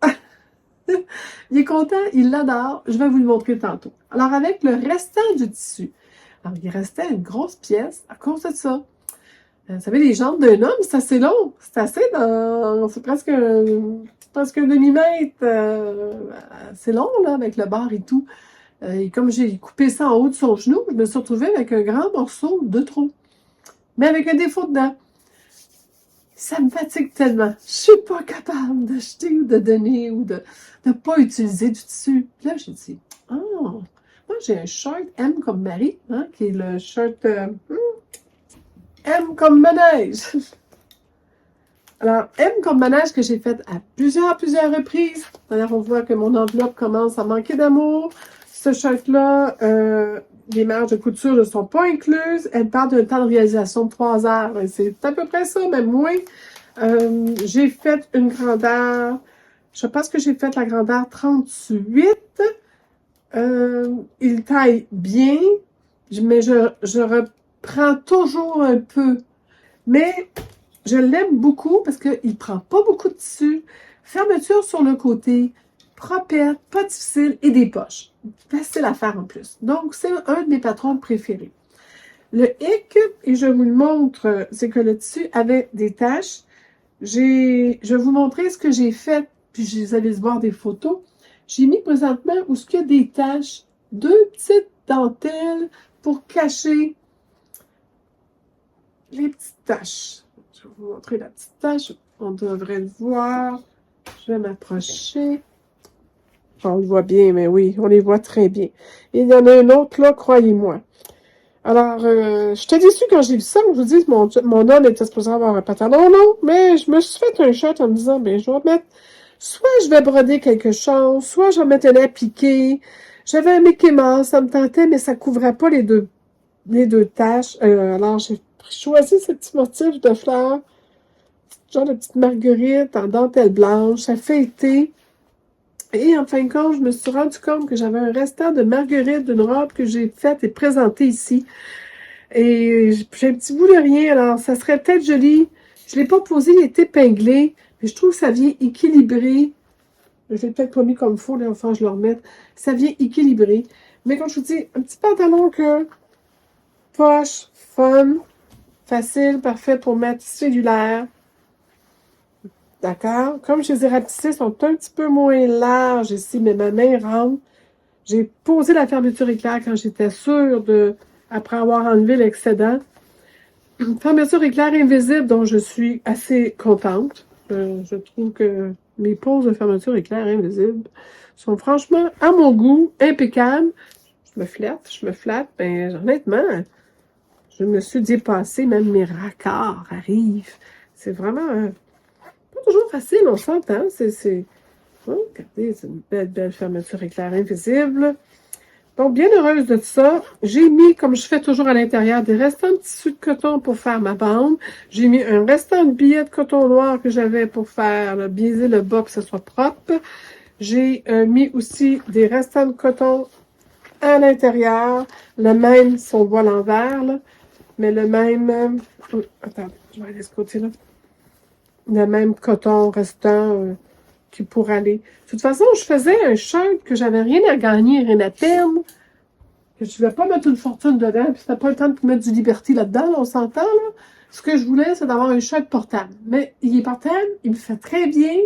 Il est content, il l'adore. Je vais vous le montrer tantôt. Alors, avec le restant du tissu, alors, il restait une grosse pièce à cause de ça. Vous savez, les jambes d'un homme, c'est assez long. C'est presque un demi-mètre. C'est long, là, avec le bar et tout. Et comme j'ai coupé ça en haut de son genou, je me suis retrouvée avec un grand morceau de trop. Mais avec un défaut dedans. Ça me fatigue tellement. Je suis pas capable d'acheter ou de donner ou de ne pas utiliser du tissu. Puis là, j'ai dit, moi j'ai un shirt M comme Marie, hein, qui est le shirt M comme manège. Alors, M comme manège que j'ai fait à plusieurs reprises. D'ailleurs, on voit que mon enveloppe commence à manquer d'amour. Ce shirt-là, les marges de couture ne sont pas incluses. Elle parle d'un temps de réalisation de 3 heures. C'est à peu près ça, même moins. J'ai fait une grandeur, je pense que j'ai fait la grandeur 38. Il taille bien, mais je reprends toujours un peu. Mais je l'aime beaucoup parce qu'il prend pas beaucoup de tissu. Fermeture sur le côté, propette, pas difficile et des poches. Facile à faire en plus. Donc, c'est un de mes patrons préférés. Le hic, et je vous le montre, c'est que le tissu avait des taches. Je vais vous montrer ce que j'ai fait, puis vous allez voir des photos. J'ai mis présentement où il y a des taches, deux petites dentelles pour cacher les petites taches. Je vais vous montrer la petite tache. On devrait le voir. Je vais m'approcher. On le voit bien, mais oui, on les voit très bien. Il y en a une autre là, croyez-moi. Alors, j'étais déçue quand j'ai vu ça. Je vous dis, mon homme était supposé avoir un pantalon, non, mais je me suis fait un shirt en me disant, ben, je vais mettre, soit je vais broder quelque chose, soit je vais mettre un appliqué. J'avais un Mickey Mouse, ça me tentait, mais ça couvrait pas les deux taches. Alors, j'ai choisi ce petit motif de fleurs, genre de petite marguerite en dentelle blanche. Ça fait été. Et en fin de compte, je me suis rendu compte que j'avais un restant de marguerite d'une robe que j'ai faite et présentée ici. Et j'ai un petit bout de rien, alors ça serait peut-être joli. Je ne l'ai pas posé, il est épinglé, mais je trouve que ça vient équilibrer. Je l'ai peut-être pas mis comme il faut, là, enfin je le remette. Ça vient équilibrer. Mais comme je vous dis, un petit pantalon que poche, fun, facile, parfait pour mettre cellulaire. D'accord? Comme je les ai rapetissés, ils sont un petit peu moins larges ici, mais ma main rentre. J'ai posé la fermeture éclair quand j'étais sûre de, après avoir enlevé l'excédent. Une fermeture éclair invisible dont je suis assez contente. Je trouve que mes poses de fermeture éclair invisible sont franchement, à mon goût, impeccables. Je me flatte, ben honnêtement, je me suis dépassée, même mes raccords arrivent. C'est vraiment pas toujours facile, on s'entend. Oh, regardez, c'est une belle fermeture éclair invisible. Donc, bien heureuse de ça, j'ai mis, comme je fais toujours à l'intérieur, des restants de tissu de coton pour faire ma bande. J'ai mis un restant de billet de coton noir que j'avais pour faire biaiser le bas, que ce soit propre. J'ai mis aussi des restants de coton à l'intérieur. Le même, si on voit l'envers, là, mais le même... attends, je vais aller de ce côté-là. Le même coton restant qui pourrait aller. De toute façon, je faisais un shirt que j'avais rien à gagner, rien à perdre, que je ne vais pas mettre une fortune dedans, puis c'était pas le temps de mettre du Liberty là-dedans, là, on s'entend, là. Ce que je voulais, c'est d'avoir un shirt portable. Mais il est portable, il me fait très bien.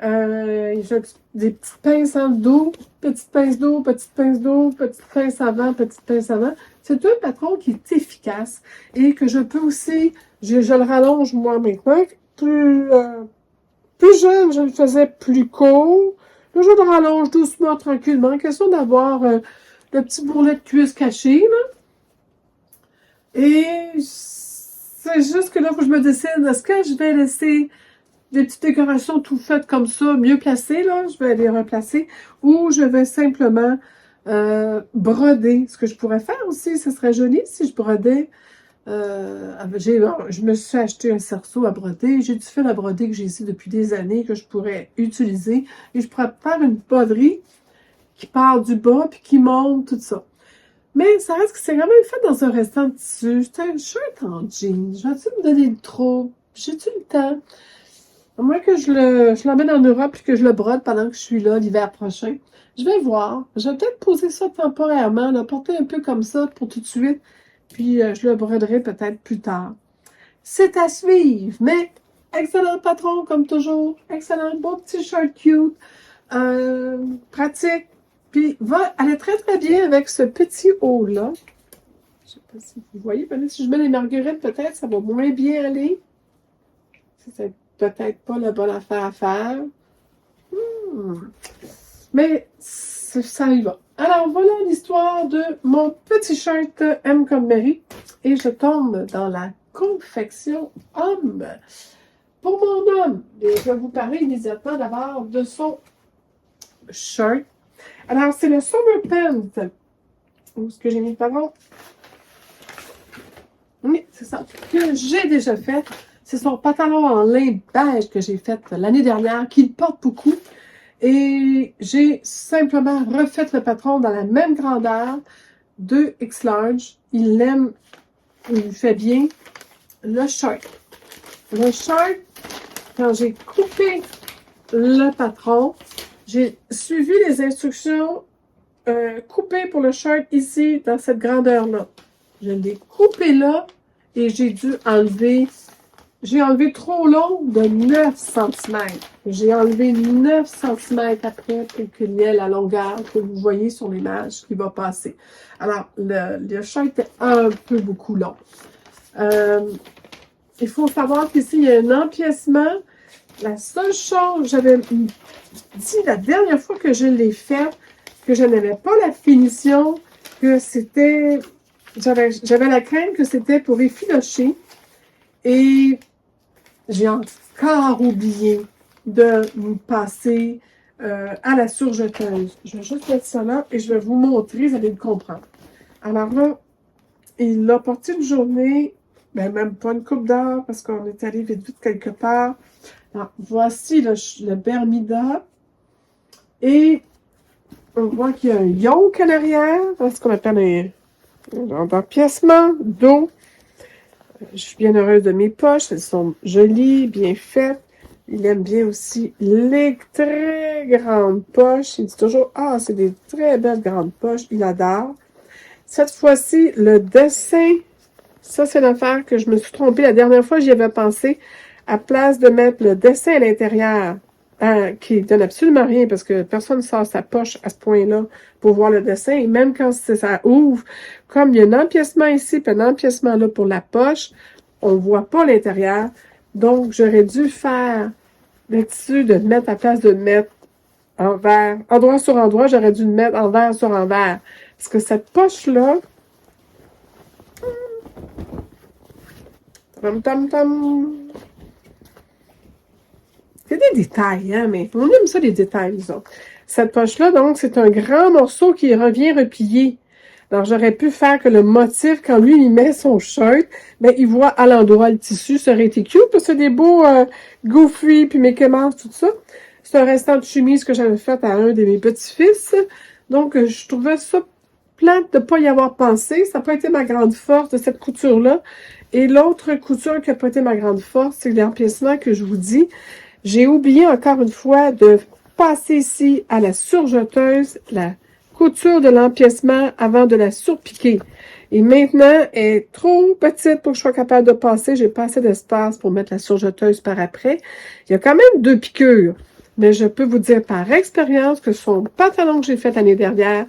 J'ai des petites pinces en dos, petites pinces d'eau, petites pinces d'eau, petites pinces avant, petites pinces avant. C'est un patron qui est efficace et que je peux aussi, je le rallonge moi maintenant. Plus jeune, je le faisais plus court. Là, je le rallonge doucement, tranquillement. Question d'avoir le petit bourrelet de cuisse caché, là. Et c'est juste que là, faut que je me décide, est-ce que je vais laisser des petites décorations tout faites comme ça, mieux placées, là, je vais les replacer, ou je vais simplement broder. Ce que je pourrais faire aussi, ce serait joli si je brodais. Je me suis acheté un cerceau à broder. J'ai du fil à broder que j'ai ici depuis des années que je pourrais utiliser. Et je pourrais faire une broderie qui part du bas puis qui monte, tout ça. Mais ça reste que c'est quand même fait dans un restant de tissu. C'est un shirt en jean. Je vais-tu me donner le trop? J'ai-tu le temps? À moins que je l'emmène en Europe et que je le brode pendant que je suis là l'hiver prochain. Je vais voir. Je vais peut-être poser ça temporairement, le porter un peu comme ça pour tout de suite. Puis je le broderai peut-être plus tard. C'est à suivre, mais excellent patron comme toujours. Excellent, beau petit shirt cute. Pratique. Puis va aller très très bien avec ce petit haut-là. Je sais pas si vous voyez. Si je mets les marguerites, peut-être ça va moins bien aller. C'est peut-être pas la bonne affaire à faire. Mais ça y va. Alors, voilà l'histoire de mon petit shirt M comme Mary. Et je tombe dans la confection homme. Pour mon homme, je vais vous parler immédiatement d'abord de son shirt. Alors, c'est le Summer Pant. Où est-ce que j'ai mis le pantalon? Oui, c'est ça. Que j'ai déjà fait. C'est son pantalon en lin beige que j'ai fait l'année dernière, qu'il porte beaucoup. Et j'ai simplement refait le patron dans la même grandeur, 2X large. Il l'aime, il fait bien. Le shirt. Le shirt, quand j'ai coupé le patron, j'ai suivi les instructions coupées pour le shirt ici, dans cette grandeur-là. Je l'ai coupé là et j'ai dû enlever, j'ai enlevé trop long de 9 cm. J'ai enlevé 9 cm après pour qu'il y ait la longueur que vous voyez sur l'image qui va passer. Alors, le shirt est un peu beaucoup long. Il faut savoir qu'ici, il y a un empiècement. La seule chose, j'avais dit la dernière fois que je l'ai fait, que je n'avais pas la finition, que c'était... J'avais la crainte que c'était pour effilocher. Et j'ai encore oublié de vous passer à la surjeteuse. Je vais juste mettre ça là et je vais vous montrer, vous allez le comprendre. Alors là, il l'a porté une journée, ben même pas une couple d'heures parce qu'on est allé vite vite quelque part. Alors, voici le Bermuda. Et on voit qu'il y a un yoke à l'arrière, ce qu'on appelle un empiècement dos. Je suis bien heureuse de mes poches. Elles sont jolies, bien faites. Il aime bien aussi les très grandes poches. Il dit toujours, ah, c'est des très belles grandes poches. Il adore. Cette fois-ci, le dessin, ça, c'est l'affaire que je me suis trompée. La dernière fois, j'y avais pensé, à place de mettre le dessin à l'intérieur, qui donne absolument rien, parce que personne ne sort sa poche à ce point-là pour voir le dessin. Et même quand ça ouvre, comme il y a un empiècement ici, puis un empiècement là pour la poche, on ne voit pas l'intérieur. Donc, j'aurais dû faire le tissu de mettre à place de mettre envers, endroit sur endroit, j'aurais dû le mettre envers sur envers. Parce que cette poche-là, tam tam tam, c'est des détails, hein, mais on aime ça, les détails, disons. Cette poche-là, donc, c'est un grand morceau qui revient replié. Alors, j'aurais pu faire que le motif, quand lui, il met son shirt, ben, il voit à l'endroit le tissu, ça aurait été cute, parce que c'est des beaux Goofy, puis Mickey Mouse, tout ça. C'est un restant de chemise que j'avais fait à un de mes petits-fils. Donc, je trouvais ça plate de ne pas y avoir pensé. Ça n'a pas été ma grande force de cette couture-là. Et l'autre couture qui n'a pas été ma grande force, c'est l'empiècement que je vous dis. J'ai oublié encore une fois de passer ici à la surjeteuse, la couture de l'empiècement avant de la surpiquer. Et maintenant, elle est trop petite pour que je sois capable de passer. J'ai pas assez d'espace pour mettre la surjeteuse par après. Il y a quand même 2 piqûres. Mais je peux vous dire par expérience que son pantalon que j'ai fait l'année dernière,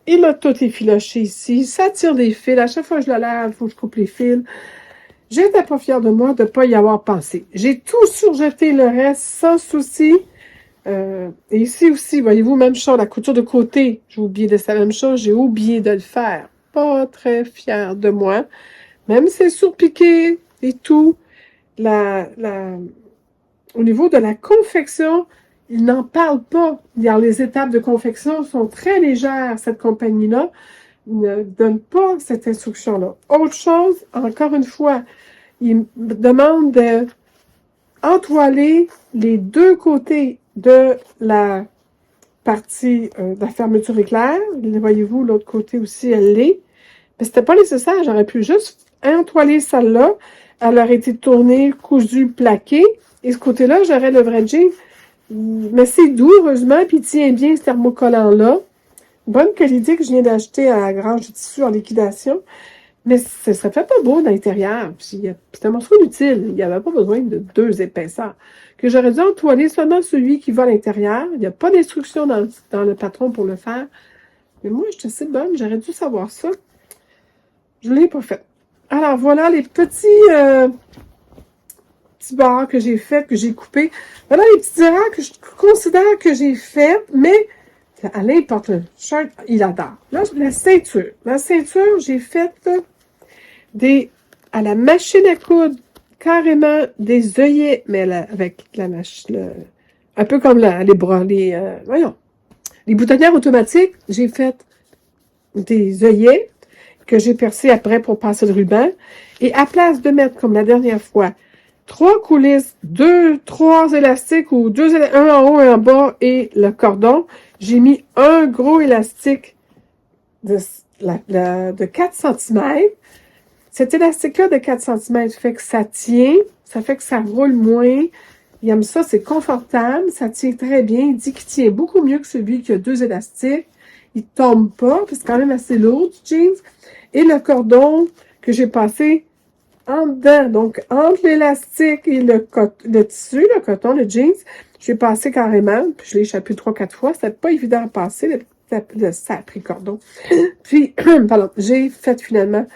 il a tout effiloché ici. Ça tire des fils. À chaque fois que je le lave, il faut que je coupe les fils. J'étais pas fière de moi de ne pas y avoir pensé. J'ai tout surjeté le reste sans souci. Et ici aussi, voyez-vous, même chose, la couture de côté, j'ai oublié de faire la même chose, j'ai oublié de le faire. Pas très fière de moi. Même si c'est surpiqué et tout, au niveau de la confection, ils n'en parlent pas. Les étapes de confection sont très légères, cette compagnie-là. Ils ne donnent pas cette instruction-là. Autre chose, encore une fois, ils me demandent de entoiler les 2 côtés de la partie de la fermeture éclair. Voyez-vous, l'autre côté aussi, elle l'est. Mais c'était pas nécessaire. J'aurais pu juste entoiler celle-là. Elle aurait été tournée, cousue, plaquée. Et ce côté-là, j'aurais le vrai jean. Mais c'est doux, heureusement, puis il tient bien ce thermocollant-là. Bonne qualité que je viens d'acheter à la grange du tissu en liquidation. Mais ça fait pas beau dans l'intérieur. C'est un morceau inutile. Il n'y avait pas besoin de 2 épaisseurs. Que j'aurais dû entoiler seulement celui qui va à l'intérieur. Il n'y a pas d'instruction dans le patron pour le faire. Mais moi, j'étais assez bonne. J'aurais dû savoir ça. Je ne l'ai pas fait. Alors, voilà les petits bords que j'ai faits, que j'ai coupés. Voilà les petites erreurs que je considère que j'ai faites, mais Alain porte le shirt, il adore. Là, la ceinture. La ceinture, j'ai fait à la machine à coudre, carrément des œillets, mais avec la machine, un peu comme les bras, voyons, les boutonnières automatiques, j'ai fait des œillets que j'ai percés après pour passer le ruban. Et à place de mettre, comme la dernière fois, 3 coulisses, 3 élastiques ou un en haut et en bas et le cordon. J'ai mis un gros élastique de 4 cm. Cet élastique-là de 4 cm fait que ça tient, ça fait que ça roule moins. Il aime ça, c'est confortable, ça tient très bien. Il dit qu'il tient beaucoup mieux que celui qui a 2 élastiques. Il tombe pas, puis c'est quand même assez lourd du jeans. Et le cordon que j'ai passé en dedans, donc entre l'élastique et le tissu, le coton, le jeans, j'ai passé carrément, puis je l'ai échappé 3-4 fois. C'était pas évident à passer, le sacré cordon. Puis, pardon, j'ai fait finalement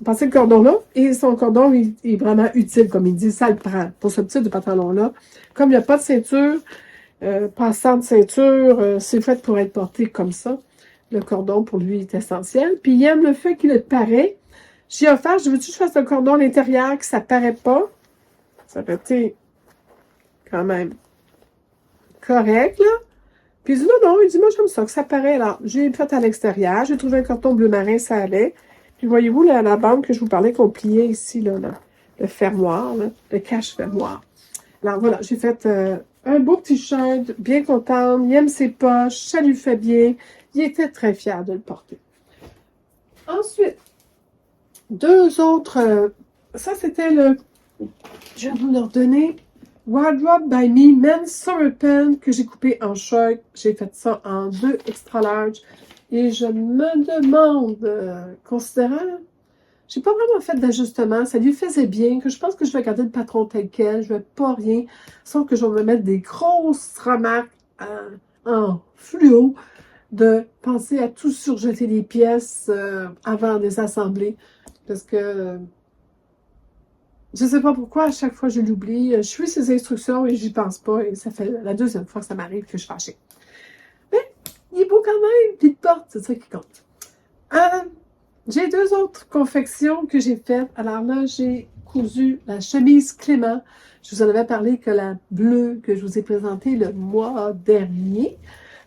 passer le cordon-là, et son cordon est vraiment utile, comme il dit, ça le prend, pour ce type de pantalon-là. Comme il n'y a pas de ceinture, passant de ceinture, c'est fait pour être porté comme ça. Le cordon, pour lui, est essentiel. Puis il aime le fait qu'il paraît. J'ai offert, je veux-tu que je fasse le cordon à l'intérieur, que ça paraît pas? Ça aurait été quand même correct, là. Puis il dit non, il dit moi j'aime ça, que ça paraît. Alors, j'ai fait à l'extérieur, j'ai trouvé un cordon bleu marin, ça allait. Puis voyez-vous, la bande que je vous parlais qu'on pliait ici, là, le fermoir, là, le cache-fermoir. Alors voilà, j'ai fait un beau petit shirt, bien contente, il aime ses poches, ça lui fait bien. Il était très fier de le porter. Ensuite, 2 autres, ça c'était je vais vous leur donner, Wardrobe by Me Men's Summer Pen que j'ai coupé en shirt. J'ai fait ça en 2 extra large. Et je me demande, considérant, j'ai pas vraiment fait d'ajustement, ça lui faisait bien, que je pense que je vais garder le patron tel quel, je vais pas rien, sauf que je vais me mettre des grosses remarques en fluo, de penser à tout surjeter les pièces avant de les assembler, parce que je sais pas pourquoi, à chaque fois je l'oublie, je suis ses instructions et j'y pense pas, et ça fait la 2e fois que ça m'arrive que je suis fâchée. Mais il est beau quand même, puis il porte, c'est ça qui compte. J'ai 2 autres confections que j'ai faites. Alors là, j'ai cousu la chemise Clément. Je vous en avais parlé que la bleue que je vous ai présentée le mois dernier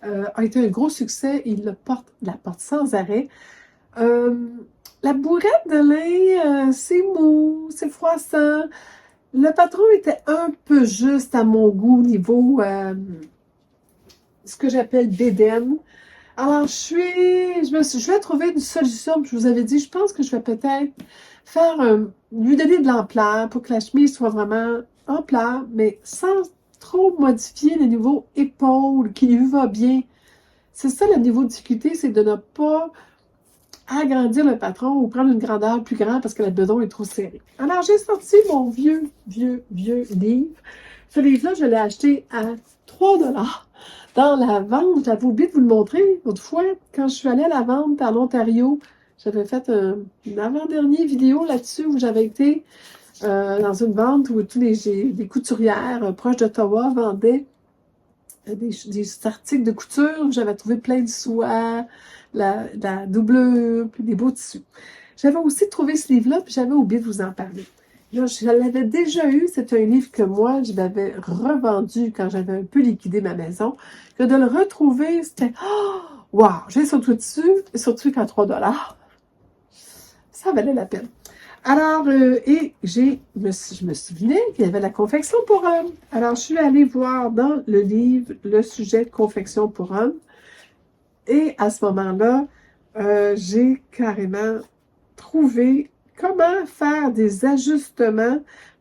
a été un gros succès. Il la porte sans arrêt. La bourrette de lin, c'est mou, c'est froissant. Le patron était un peu juste à mon goût niveau ce que j'appelle bédaine. Alors, je vais trouver une solution. Je vous avais dit, je pense que je vais peut-être lui donner de l'ampleur pour que la chemise soit vraiment ampleur, mais sans trop modifier le niveau épaule qui lui va bien. C'est ça le niveau de difficulté, c'est de ne pas agrandir le patron ou prendre une grandeur plus grande parce que le bedon est trop serré. Alors, j'ai sorti mon vieux livre. Ce livre-là, je l'ai acheté à 3 $ dans la vente. J'avais oublié de vous le montrer l'autre fois. Quand je suis allée à la vente en Ontario, j'avais fait une avant-dernière vidéo là-dessus où j'avais été dans une vente où tous des couturières proches d'Ottawa vendaient des articles de couture. J'avais trouvé plein de soie, la doublure, puis des beaux tissus. J'avais aussi trouvé ce livre-là, puis j'avais oublié de vous en parler. Là, je l'avais déjà eu. C'est un livre que moi, je l'avais revendu quand j'avais un peu liquidé ma maison. Que de le retrouver, c'était oh, wow! J'ai sauté dessus, et surtout qu'à 3 $. Ça valait la peine. Alors, je me souvenais qu'il y avait la confection pour hommes. Alors, je suis allée voir dans le livre le sujet de confection pour hommes. Et à ce moment-là, j'ai carrément trouvé comment faire des ajustements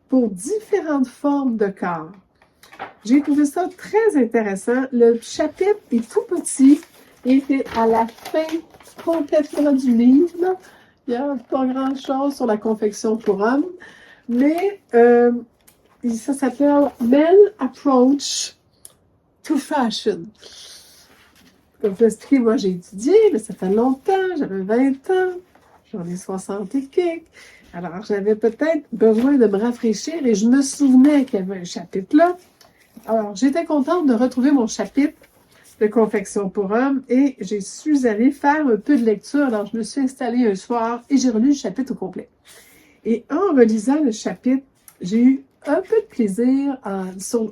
pour différentes formes de corps. J'ai trouvé ça très intéressant. Le chapitre est tout petit et c'est à la fin complètement du livre. Là. Il n'y a pas grand-chose sur la confection pour hommes, mais ça s'appelle Men Approach to Fashion. Comme je l'ai expliqué, moi j'ai étudié, mais ça fait longtemps, j'avais 20 ans, j'en ai 60 et quelques. Alors j'avais peut-être besoin de me rafraîchir et je me souvenais qu'il y avait un chapitre là. Alors j'étais contente de retrouver mon chapitre de confection pour hommes et je suis allée faire un peu de lecture. Alors je me suis installée un soir et j'ai relu le chapitre au complet. Et en relisant le chapitre, j'ai eu un peu de plaisir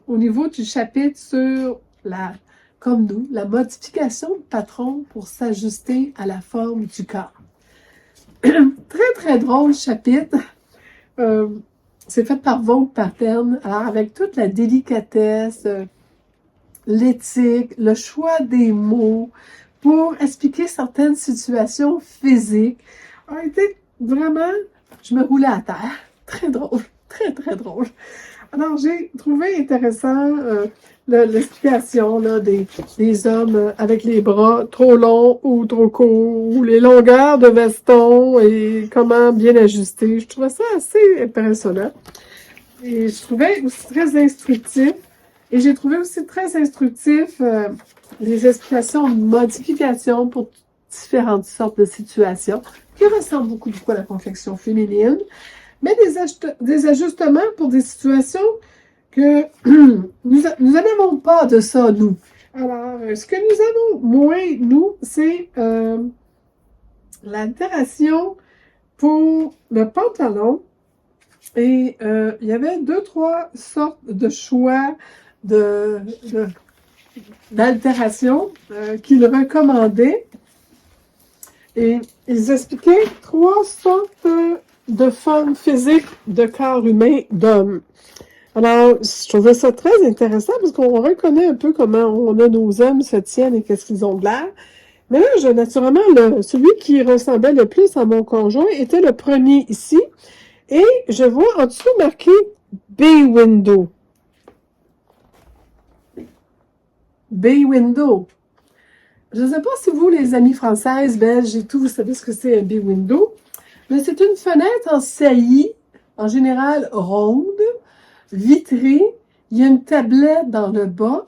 au niveau du chapitre sur comme nous, la modification de patron pour s'ajuster à la forme du corps. Très, très drôle chapitre. C'est fait par Vogue Pattern, alors avec toute la délicatesse, l'éthique, le choix des mots pour expliquer certaines situations physiques a été vraiment, je me roulais à terre. Très drôle, très, très drôle. Alors, j'ai trouvé intéressant l'explication là, des hommes avec les bras trop longs ou trop courts, ou les longueurs de veston et comment bien ajuster. Je trouvais ça assez impressionnant. Et je trouvais aussi très instructif. Et j'ai trouvé aussi très instructif les explications de modifications pour différentes sortes de situations qui ressemblent beaucoup à la confection féminine, mais des ajustements pour des situations que nous n'avons pas de ça, nous. Alors, ce que nous avons moins, nous, c'est l'altération pour le pantalon. Et il y avait 2-3 sortes de choix d'altération qu'ils recommandaient. Et ils expliquaient 3 sortes de formes physiques de corps humain d'hommes. Alors, je trouvais ça très intéressant parce qu'on reconnaît un peu comment nos hommes se tiennent et qu'est-ce qu'ils ont de l'air. Mais là, naturellement, celui qui ressemblait le plus à mon conjoint était le premier ici. Et je vois en dessous marqué Bay Window. Bay Window. Je ne sais pas si vous, les amis françaises, belges et tout, vous savez ce que c'est un Bay Window. Mais c'est une fenêtre en saillie, en général ronde, vitrée. Il y a une tablette dans le bas.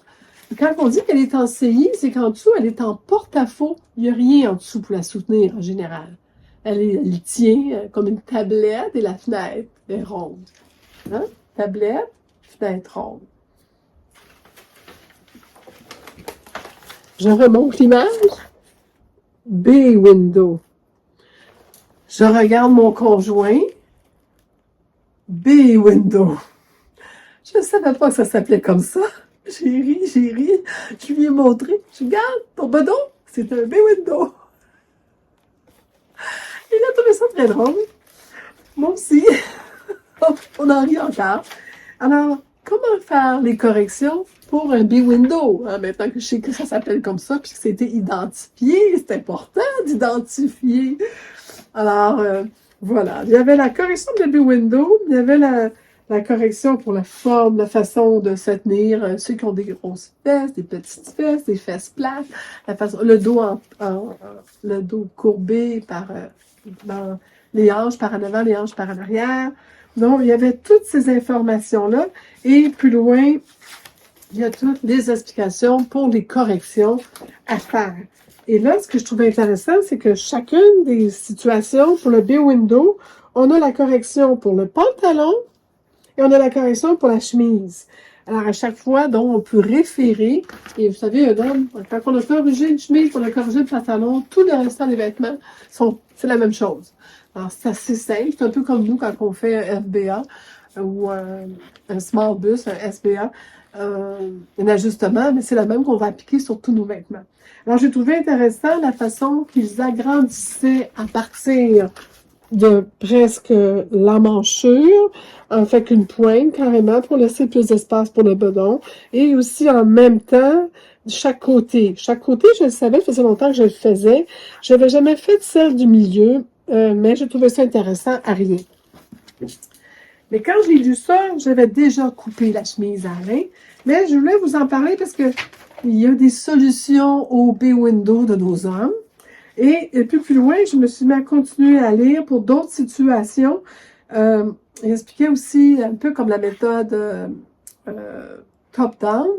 Et quand on dit qu'elle est en saillie, c'est qu'en dessous, elle est en porte-à-faux. Il n'y a rien en dessous pour la soutenir en général. Elle tient comme une tablette et la fenêtre est ronde. Hein? Tablette, fenêtre ronde. Je remonte l'image. Bay window. Je regarde mon conjoint. Bay window. Je ne savais pas que ça s'appelait comme ça. J'ai ri. Je lui ai montré. Je regarde, ton bedon, c'est un bay window. Il a trouvé ça très drôle. Moi aussi. On en rit encore. Alors, comment faire les corrections pour un bay window? Hein, maintenant que je sais que ça s'appelle comme ça, puis que c'était identifié, c'est important d'identifier. Alors, voilà. Il y avait la correction de bay window, il y avait la correction pour la forme, la façon de se tenir, ceux qui ont des grosses fesses, des petites fesses, des fesses plates, le dos le dos courbé par dans les hanches par en avant, les hanches par en arrière. Donc, il y avait toutes ces informations-là. Et plus loin, il y a toutes les explications pour les corrections à faire. Et là, ce que je trouve intéressant, c'est que chacune des situations pour le bay window, on a la correction pour le pantalon et on a la correction pour la chemise. Alors, à chaque fois, donc, on peut référer. Et vous savez, quand on a corrigé une chemise, on a corrigé le pantalon, tout le restant des vêtements, c'est la même chose. Alors, c'est assez simple. C'est un peu comme nous quand on fait un FBA ou un small bus, un SBA, un ajustement, mais c'est la même qu'on va appliquer sur tous nos vêtements. Alors, j'ai trouvé intéressant la façon qu'ils agrandissaient à partir de presque l'emmanchure, en fait qu'une pointe carrément pour laisser plus d'espace pour le bedon, et aussi en même temps chaque côté. Chaque côté, je le savais, ça faisait longtemps que je le faisais. Je n'avais jamais fait celle du milieu, mais je trouvais ça intéressant à rien. Mais quand j'ai lu ça, j'avais déjà coupé la chemise à rein, mais je voulais vous en parler parce que il y a des solutions au bay window de nos hommes. Et puis plus loin, je me suis mis à continuer à lire pour d'autres situations. Il expliquait aussi un peu comme la méthode top-down.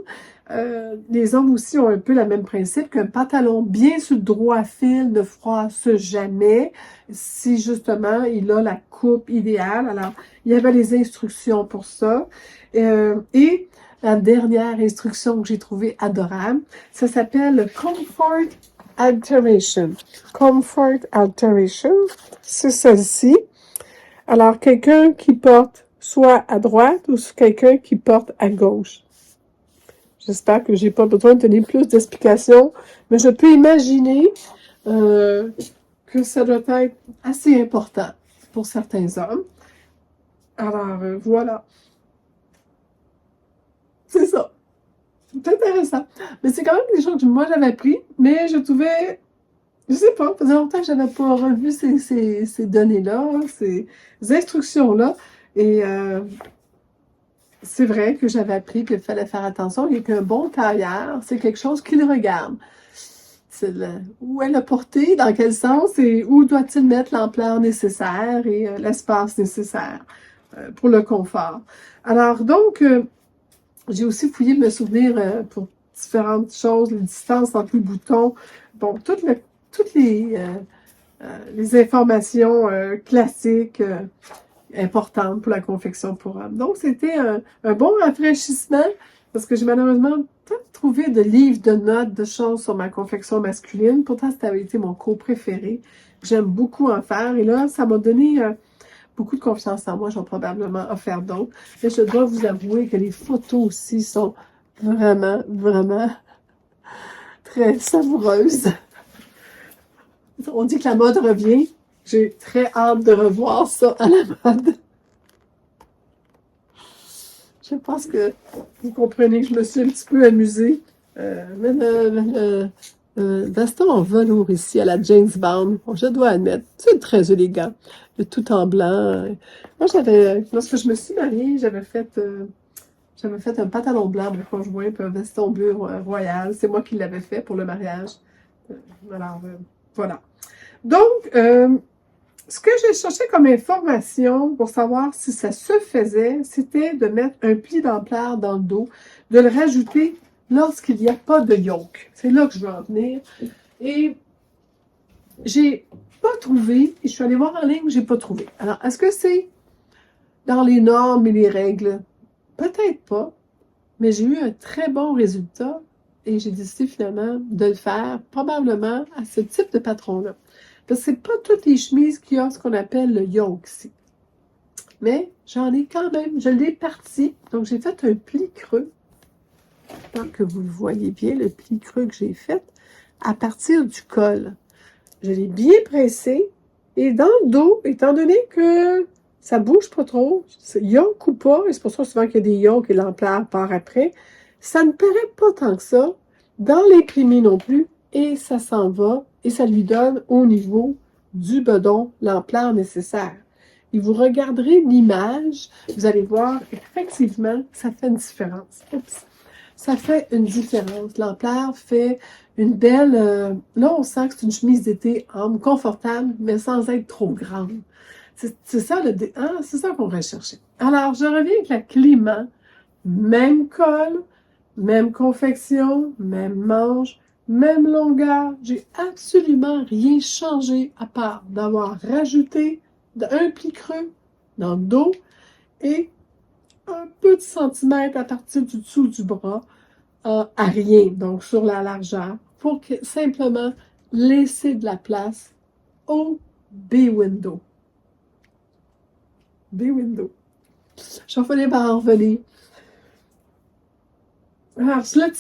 Les hommes aussi ont un peu le même principe qu'un pantalon bien sur le droit fil ne froisse jamais si justement il a la coupe idéale. Alors, il y avait les instructions pour ça. Et la dernière instruction que j'ai trouvée adorable, ça s'appelle le Comfort Alteration. Comfort Alteration, c'est celle-ci. Alors, quelqu'un qui porte soit à droite ou quelqu'un qui porte à gauche. J'espère que j'ai pas besoin de donner plus d'explications, mais je peux imaginer que ça doit être assez important pour certains hommes. Alors, voilà. C'est ça. C'est intéressant. Mais c'est quand même des choses que moi j'avais appris, mais je trouvais, je sais pas, ça faisait longtemps que j'avais pas revu ces données-là, ces instructions-là. Et c'est vrai que j'avais appris qu'il fallait faire attention et qu'un bon tailleur, c'est quelque chose qu'il regarde. Où est la portée, dans quel sens et où doit-il mettre l'ampleur nécessaire et l'espace nécessaire pour le confort. Alors donc, j'ai aussi fouillé me souvenir pour différentes choses, les distances entre les boutons, bon, toutes les informations classiques importantes pour la confection pour hommes. Donc, c'était un bon rafraîchissement parce que j'ai malheureusement pas trouvé de livres, de notes, de choses sur ma confection masculine. Pourtant, ça avait été mon cours préféré. J'aime beaucoup en faire. Et là, ça m'a donné beaucoup de confiance en moi. Je vais probablement en faire d'autres. Mais je dois vous avouer que les photos aussi sont vraiment, vraiment très savoureuses. On dit que la mode revient. J'ai très hâte de revoir ça à la mode. Je pense que vous comprenez que je me suis un petit peu amusée. Mais le veston en velours ici à la James Bond, bon, je dois admettre, c'est très élégant. Le tout en blanc. Moi, lorsque je me suis mariée, j'avais fait un pantalon blanc, mon conjoint, puis un veston bleu royal. C'est moi qui l'avais fait pour le mariage. Alors, voilà. Donc, ce que j'ai cherché comme information pour savoir si ça se faisait, c'était de mettre un pli d'ampleur dans le dos, de le rajouter lorsqu'il n'y a pas de yoke. C'est là que je veux en venir. Et j'ai pas trouvé, et je suis allée voir en ligne, j'ai pas trouvé. Alors, est-ce que c'est dans les normes et les règles? Peut-être pas, mais j'ai eu un très bon résultat et j'ai décidé finalement de le faire probablement à ce type de patron-là. Parce que c'est pas toutes les chemises qui ont ce qu'on appelle le yoke ici. Mais j'en ai quand même, je l'ai parti. Donc j'ai fait un pli creux. Tant que vous le voyez bien, le pli creux que j'ai fait à partir du col. Je l'ai bien pressé. Et dans le dos, étant donné que ça bouge pas trop, yoke ou pas, et c'est pour ça souvent qu'il y a des yokes et l'ampleur part après, ça ne paraît pas tant que ça, dans l'imprimé non plus, et ça s'en va, et ça lui donne au niveau du bedon l'ampleur nécessaire. Et vous regarderez l'image, vous allez voir, effectivement, ça fait une différence. Oups. Ça fait une différence. L'ampleur fait une belle... là, on sent que c'est une chemise d'été homme, confortable, mais sans être trop grande. C'est ça, c'est ça qu'on recherchait. Alors, je reviens avec la Climat. Même col, même confection, même manche, même longueur. J'ai absolument rien changé à part d'avoir rajouté un pli creux dans le dos et un peu de centimètres à partir du dessous du bras à rien, donc sur la largeur, pour simplement laisser de la place au B-window. B-window. Je vais finir par en revenir. Alors, le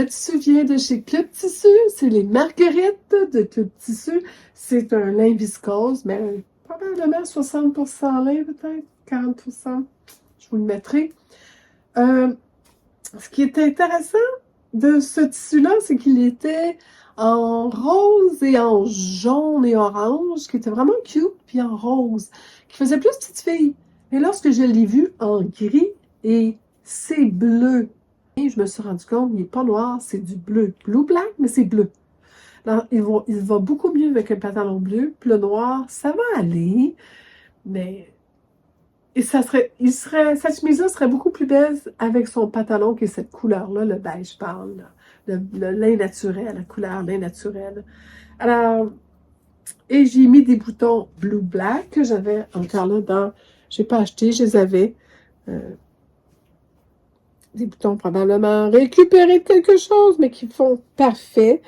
tissu vient de chez Club Tissu, c'est les marguerites de Club Tissu. C'est un lin viscose, mais probablement 60% lin peut-être, 40%, je vous le mettrai. Ce qui est intéressant de ce tissu-là, c'est qu'il était en rose et en jaune et orange, qui était vraiment cute, puis en rose, qui faisait plus petite fille. Et lorsque je l'ai vu en gris et c'est bleu, et je me suis rendu compte, il n'est pas noir, c'est du bleu. Blue black, mais c'est bleu. Alors, il va beaucoup mieux avec un pantalon bleu, puis le noir, ça va aller, mais... Et cette chemise-là serait beaucoup plus belle avec son pantalon qui est cette couleur-là, le beige pâle, le lin naturel, la couleur lin naturel. Alors, et j'ai mis des boutons blue black que j'avais encore là dans, j'ai pas acheté, je les avais. Des boutons probablement récupérés de quelque chose, mais qui font parfait.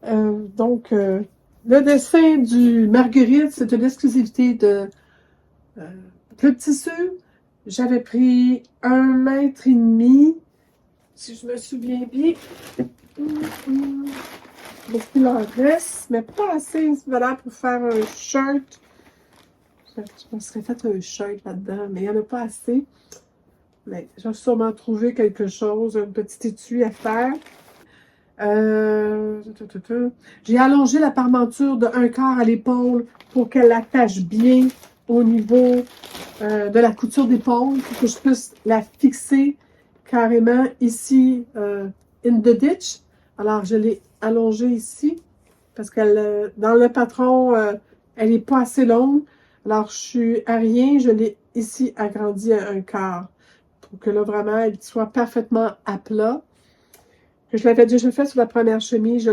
Donc, le dessin du Marguerite, c'est une exclusivité de Club Tissu. J'avais pris 1,5 m, si je me souviens bien. Parce qu'il en reste, mais pas assez valable pour faire un shirt. Je me serais fait un shirt là-dedans, mais il n'y en a pas assez. Mais je vais sûrement trouver quelque chose, un petit étui à faire. Euh, tu, tu, tu, tu. J'ai allongé la parmenture de 1/4 à l'épaule pour qu'elle attache bien au niveau de la couture d'épaule, pour que je puisse la fixer carrément ici, in the ditch. Alors, je l'ai allongée ici, parce qu'elle, dans le patron, elle n'est pas assez longue. Alors, je suis à rien, je l'ai ici agrandie à 1/4, pour que là, vraiment, elle soit parfaitement à plat. Je l'avais déjà fait sur la première chemise,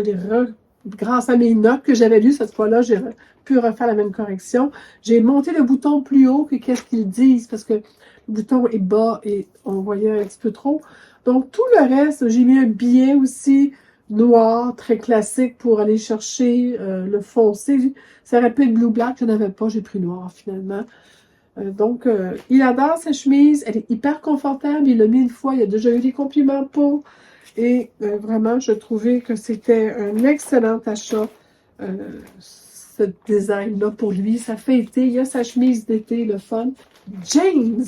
grâce à mes notes que j'avais lues cette fois-là, j'ai pu refaire la même correction. J'ai monté le bouton plus haut que qu'est-ce qu'ils disent, parce que le bouton est bas et on voyait un petit peu trop. Donc, tout le reste, j'ai mis un billet aussi noir, très classique, pour aller chercher le foncé. Ça aurait pu être blue black, je n'avais pas, j'ai pris noir finalement. Donc, il adore sa chemise, elle est hyper confortable, il l'a mis une fois, il a déjà eu des compliments pour. Et vraiment, je trouvais que c'était un excellent achat, ce design-là pour lui. Ça fait été, il a sa chemise d'été, le fun. James!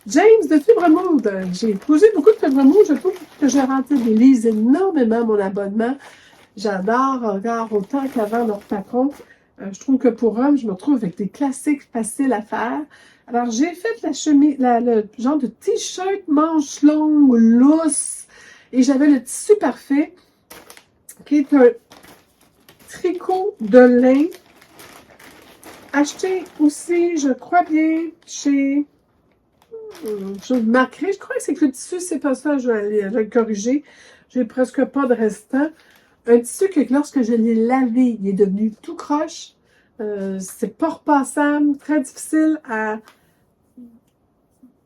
James de Fibre Mood. J'ai posé beaucoup de Fibre Mood. Je trouve que j'ai rentré des lise énormément mon abonnement. J'adore encore autant qu'avant leur patron. Je trouve que pour hommes, je me retrouve avec des classiques faciles à faire. Alors, j'ai fait la chemise, le genre de t-shirt manche longue, lousse. Et j'avais le tissu parfait, qui est un tricot de lin, acheté aussi, je crois bien, chez... Je marquerai, je crois que c'est que le tissu, c'est pas ça, je vais le corriger. J'ai presque pas de restant. Un tissu que lorsque je l'ai lavé, il est devenu tout croche. C'est pas repassable, très difficile à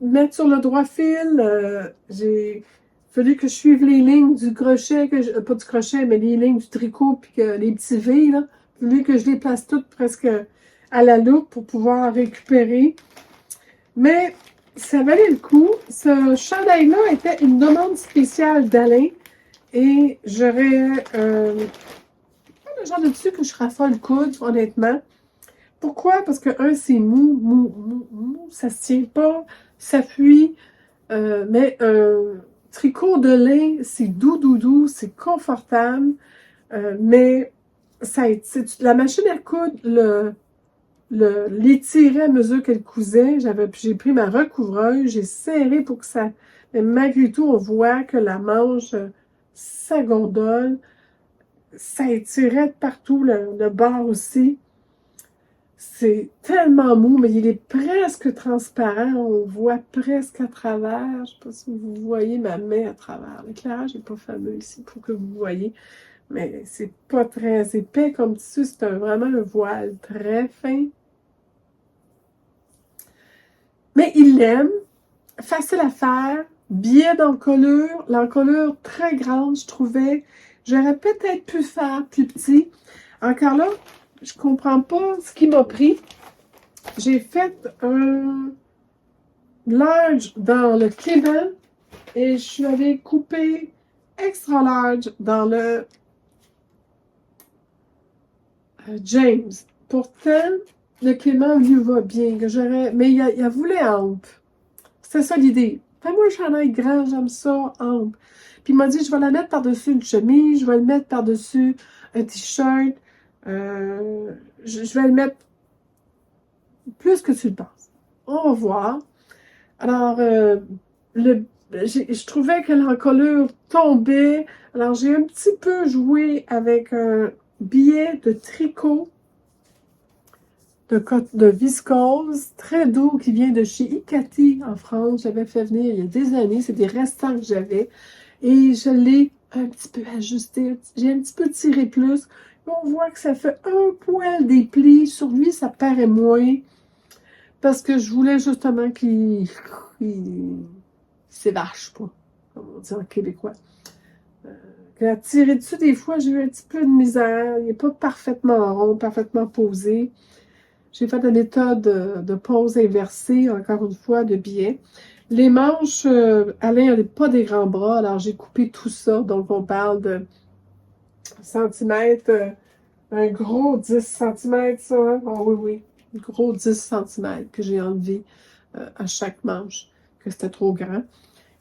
mettre sur le droit fil. J'ai fallu que je suive les lignes du crochet, pas du crochet, mais les lignes du tricot, puis que les petits V, là. Il a fallu que je les place toutes presque à la loupe pour pouvoir récupérer. Mais ça valait le coup. Ce chandail-là était une demande spéciale d'Alain. Et j'aurais pas le genre de tissu que je raffole coudre, honnêtement. Pourquoi? Parce que, un, c'est mou, ça se tient pas, ça fuit. Mais tricot de lin, c'est doux, c'est confortable. Mais la machine à coudre l'étirait à mesure qu'elle cousait. J'ai pris ma recouvreuse, j'ai serré pour que ça... Mais malgré tout, on voit que la manche s'agondole. Ça étirait de partout, le bord aussi. C'est tellement mou, mais il est presque transparent. On voit presque à travers. Je ne sais pas si vous voyez ma main à travers. L'éclairage n'est pas fameux ici pour que vous voyez. Mais c'est pas très épais comme tissu. C'est vraiment un voile très fin. Mais il l'aime. Facile à faire. Bien d'encolure. L'encolure très grande, je trouvais. J'aurais peut-être pu faire plus petit. Encore là, je comprends pas ce qui m'a pris. J'ai fait un large dans le Clément et je l'avais coupé extra large dans le James. Pourtant, le Clément lui va bien. Mais il voulait ample. C'était ça l'idée. Fais-moi un chandail grand, j'aime ça, ample. Puis il m'a dit, je vais la mettre par-dessus une chemise, je vais le mettre par-dessus un t-shirt. Je vais le mettre plus que tu le penses. On va voir. Alors, je trouvais que l'encolure tombait. Alors, j'ai un petit peu joué avec un billet de tricot de viscose, très doux, qui vient de chez Icati en France. J'avais fait venir il y a des années. C'est des restants que j'avais. Et je l'ai un petit peu ajusté. J'ai un petit peu tiré plus. On voit que ça fait un poil des plis. Sur lui, ça paraît moins. Parce que je voulais justement qu'il s'évache pas, comme on dit en québécois. À tirer dessus, des fois, j'ai eu un petit peu de misère. Il n'est pas parfaitement rond, parfaitement posé. J'ai fait la méthode de pose inversée, encore une fois, de biais. Les manches, Alain n'avait pas des grands bras, alors j'ai coupé tout ça. Donc, on parle de centimètres, un gros 10 cm, ça. Hein? Oh, oui, oui. gros 10 cm que j'ai enlevé à chaque manche, que c'était trop grand.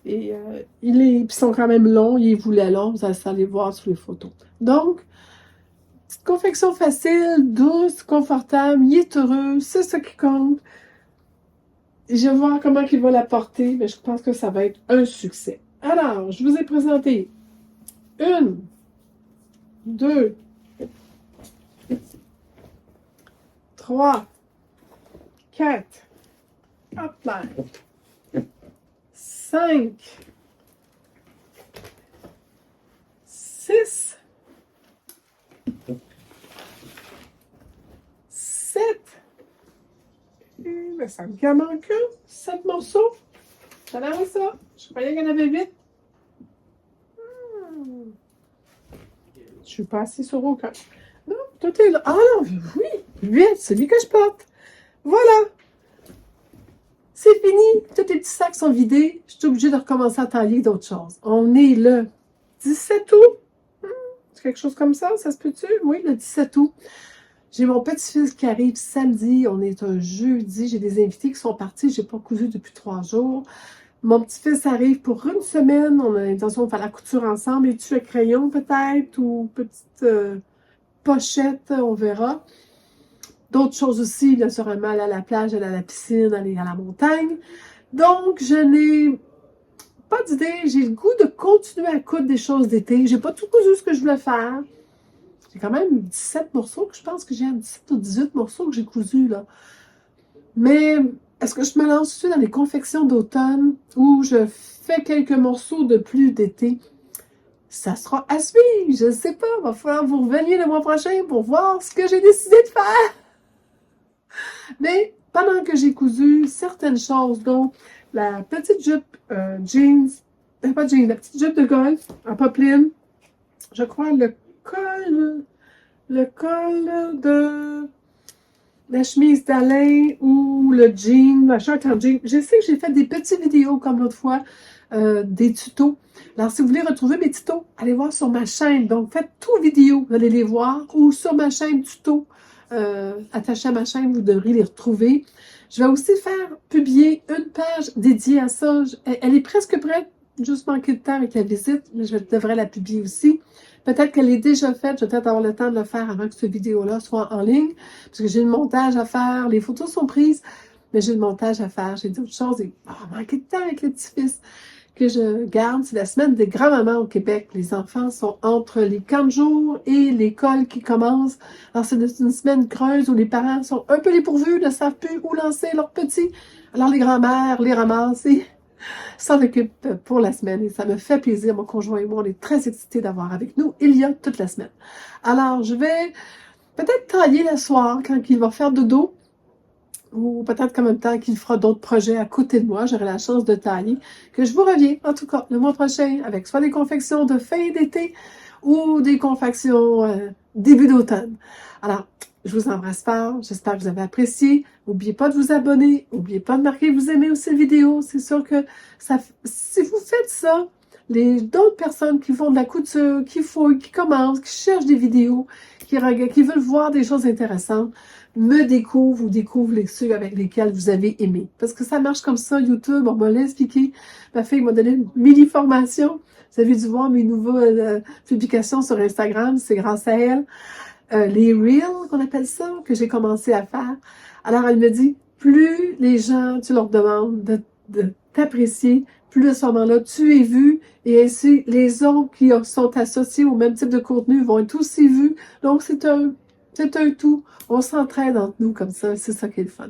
Et ils sont quand même longs, ils voulaient longs, vous allez voir sur les photos. Donc, petite confection facile, douce, confortable, il est heureux, c'est ce qui compte. Je vais voir comment il va la porter, mais je pense que ça va être un succès. Alors, je vous ai présenté 1, 2, 3, 4, hop là, 5, 6, 7, il me semble qu'il en manque un, 7 morceaux. Ça a l'air ça. Je croyais qu'il y en avait 8. Je suis pas assise sur aucun. Non, tout est là. Ah non, oui, 8, celui que je porte. Voilà. C'est fini. Tous les petits sacs sont vidés. Je suis obligée de recommencer à tailler d'autres choses. On est le 17 août. C'est quelque chose comme ça se peut-tu? Oui, le 17 août. J'ai mon petit-fils qui arrive samedi. On est un jeudi. J'ai des invités qui sont partis. Je n'ai pas cousu depuis 3 jours. Mon petit-fils arrive pour une semaine. On a l'intention de faire la couture ensemble. Et tu à crayon peut-être ou petite pochette, on verra. D'autres choses aussi, bien sûr, aller à la plage, aller à la piscine, aller à la montagne. Donc, je n'ai pas d'idée. J'ai le goût de continuer à coudre des choses d'été. J'ai pas tout cousu ce que je voulais faire. J'ai quand même 17 morceaux, que je pense que j'ai 17 ou 18 morceaux que j'ai cousus, là. Mais est-ce que je me lance tout de suite dans les confections d'automne ou je fais quelques morceaux de plus d'été? Ça sera à suivre, je ne sais pas. Il va falloir que vous reveniez le mois prochain pour voir ce que j'ai décidé de faire. Mais pendant que j'ai cousu certaines choses, donc la petite jupe jeans, pas jeans, la petite jupe de golf en popeline, je crois le col de la chemise d'Alain ou le jean, la shirt en jean. Je sais que j'ai fait des petites vidéos comme l'autre fois, des tutos. Alors, si vous voulez retrouver mes tutos, allez voir sur ma chaîne. Donc, faites tout vidéo, vous allez les voir, ou sur ma chaîne tuto, attachée à ma chaîne, vous devrez les retrouver. Je vais aussi faire publier une page dédiée à ça. Elle est presque prête, juste manqué de temps avec la visite, mais je devrais la publier aussi. Peut-être qu'elle est déjà faite, je vais peut-être avoir le temps de le faire avant que cette vidéo-là soit en ligne, parce que j'ai le montage à faire, les photos sont prises, mais j'ai le montage à faire, j'ai d'autres choses, et manqué de temps avec le petit-fils que je garde. C'est la semaine des grands-mamans au Québec. Les enfants sont entre les camps de jour et l'école qui commence. Alors, c'est une semaine creuse où les parents sont un peu dépourvus, ne savent plus où lancer leurs petits. Alors, les grands-mères les ramassent et s'en occupent pour la semaine. Et ça me fait plaisir. Mon conjoint et moi, on est très excités d'avoir avec nous il y a toute la semaine. Alors, je vais peut-être tailler le soir quand il va faire dodo. Ou peut-être qu'en même temps qu'il fera d'autres projets à côté de moi, j'aurai la chance de tailler, que je vous reviens, en tout cas, le mois prochain, avec soit des confections de fin d'été ou des confections début d'automne. Alors, je vous embrasse fort, j'espère que vous avez apprécié. N'oubliez pas de vous abonner, n'oubliez pas de marquer que vous aimez aussi la vidéo. C'est sûr que si vous faites ça, d'autres personnes qui font de la couture, qui fouillent, qui commencent, qui cherchent des vidéos, qui veulent voir des choses intéressantes, me découvre ou découvre ceux avec lesquels vous avez aimé. Parce que ça marche comme ça, YouTube, on m'a expliqué. Ma fille m'a donné une mini-formation. Vous avez dû voir mes nouvelles publications sur Instagram, c'est grâce à elle. Les Reels, qu'on appelle ça, que j'ai commencé à faire. Alors, elle me dit, plus les gens, tu leur demandes de t'apprécier, plus à ce moment-là, tu es vu, et ainsi, les autres qui sont associés au même type de contenu vont être aussi vus. Donc, c'est un tout. On s'entraide entre nous comme ça. C'est ça qui est le fun.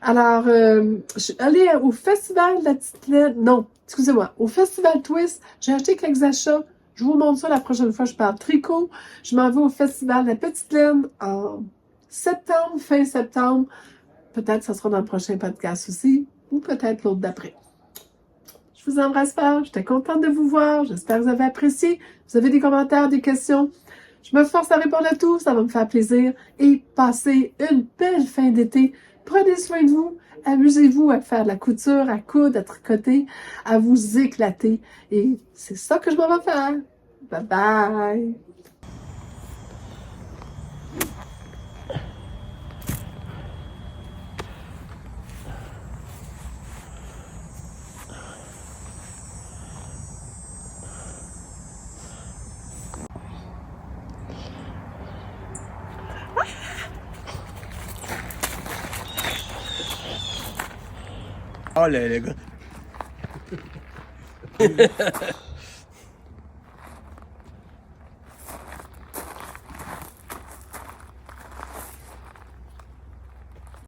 Alors, je suis allée au Festival de la Petite Laine. Non, excusez-moi. Au Festival Twist, j'ai acheté quelques achats. Je vous montre ça la prochaine fois. Je parle tricot. Je m'en vais au Festival de la Petite Laine en septembre, fin septembre. Peut-être que ça sera dans le prochain podcast aussi. Ou peut-être l'autre d'après. Je vous embrasse fort. J'étais contente de vous voir. J'espère que vous avez apprécié. Vous avez des commentaires, des questions. Je me force à répondre à tout, ça va me faire plaisir. Et passez une belle fin d'été. Prenez soin de vous. Amusez-vous à faire de la couture, à coudre, à tricoter, à vous éclater. Et c'est ça que je m'en vais faire. Bye bye! char, le gars.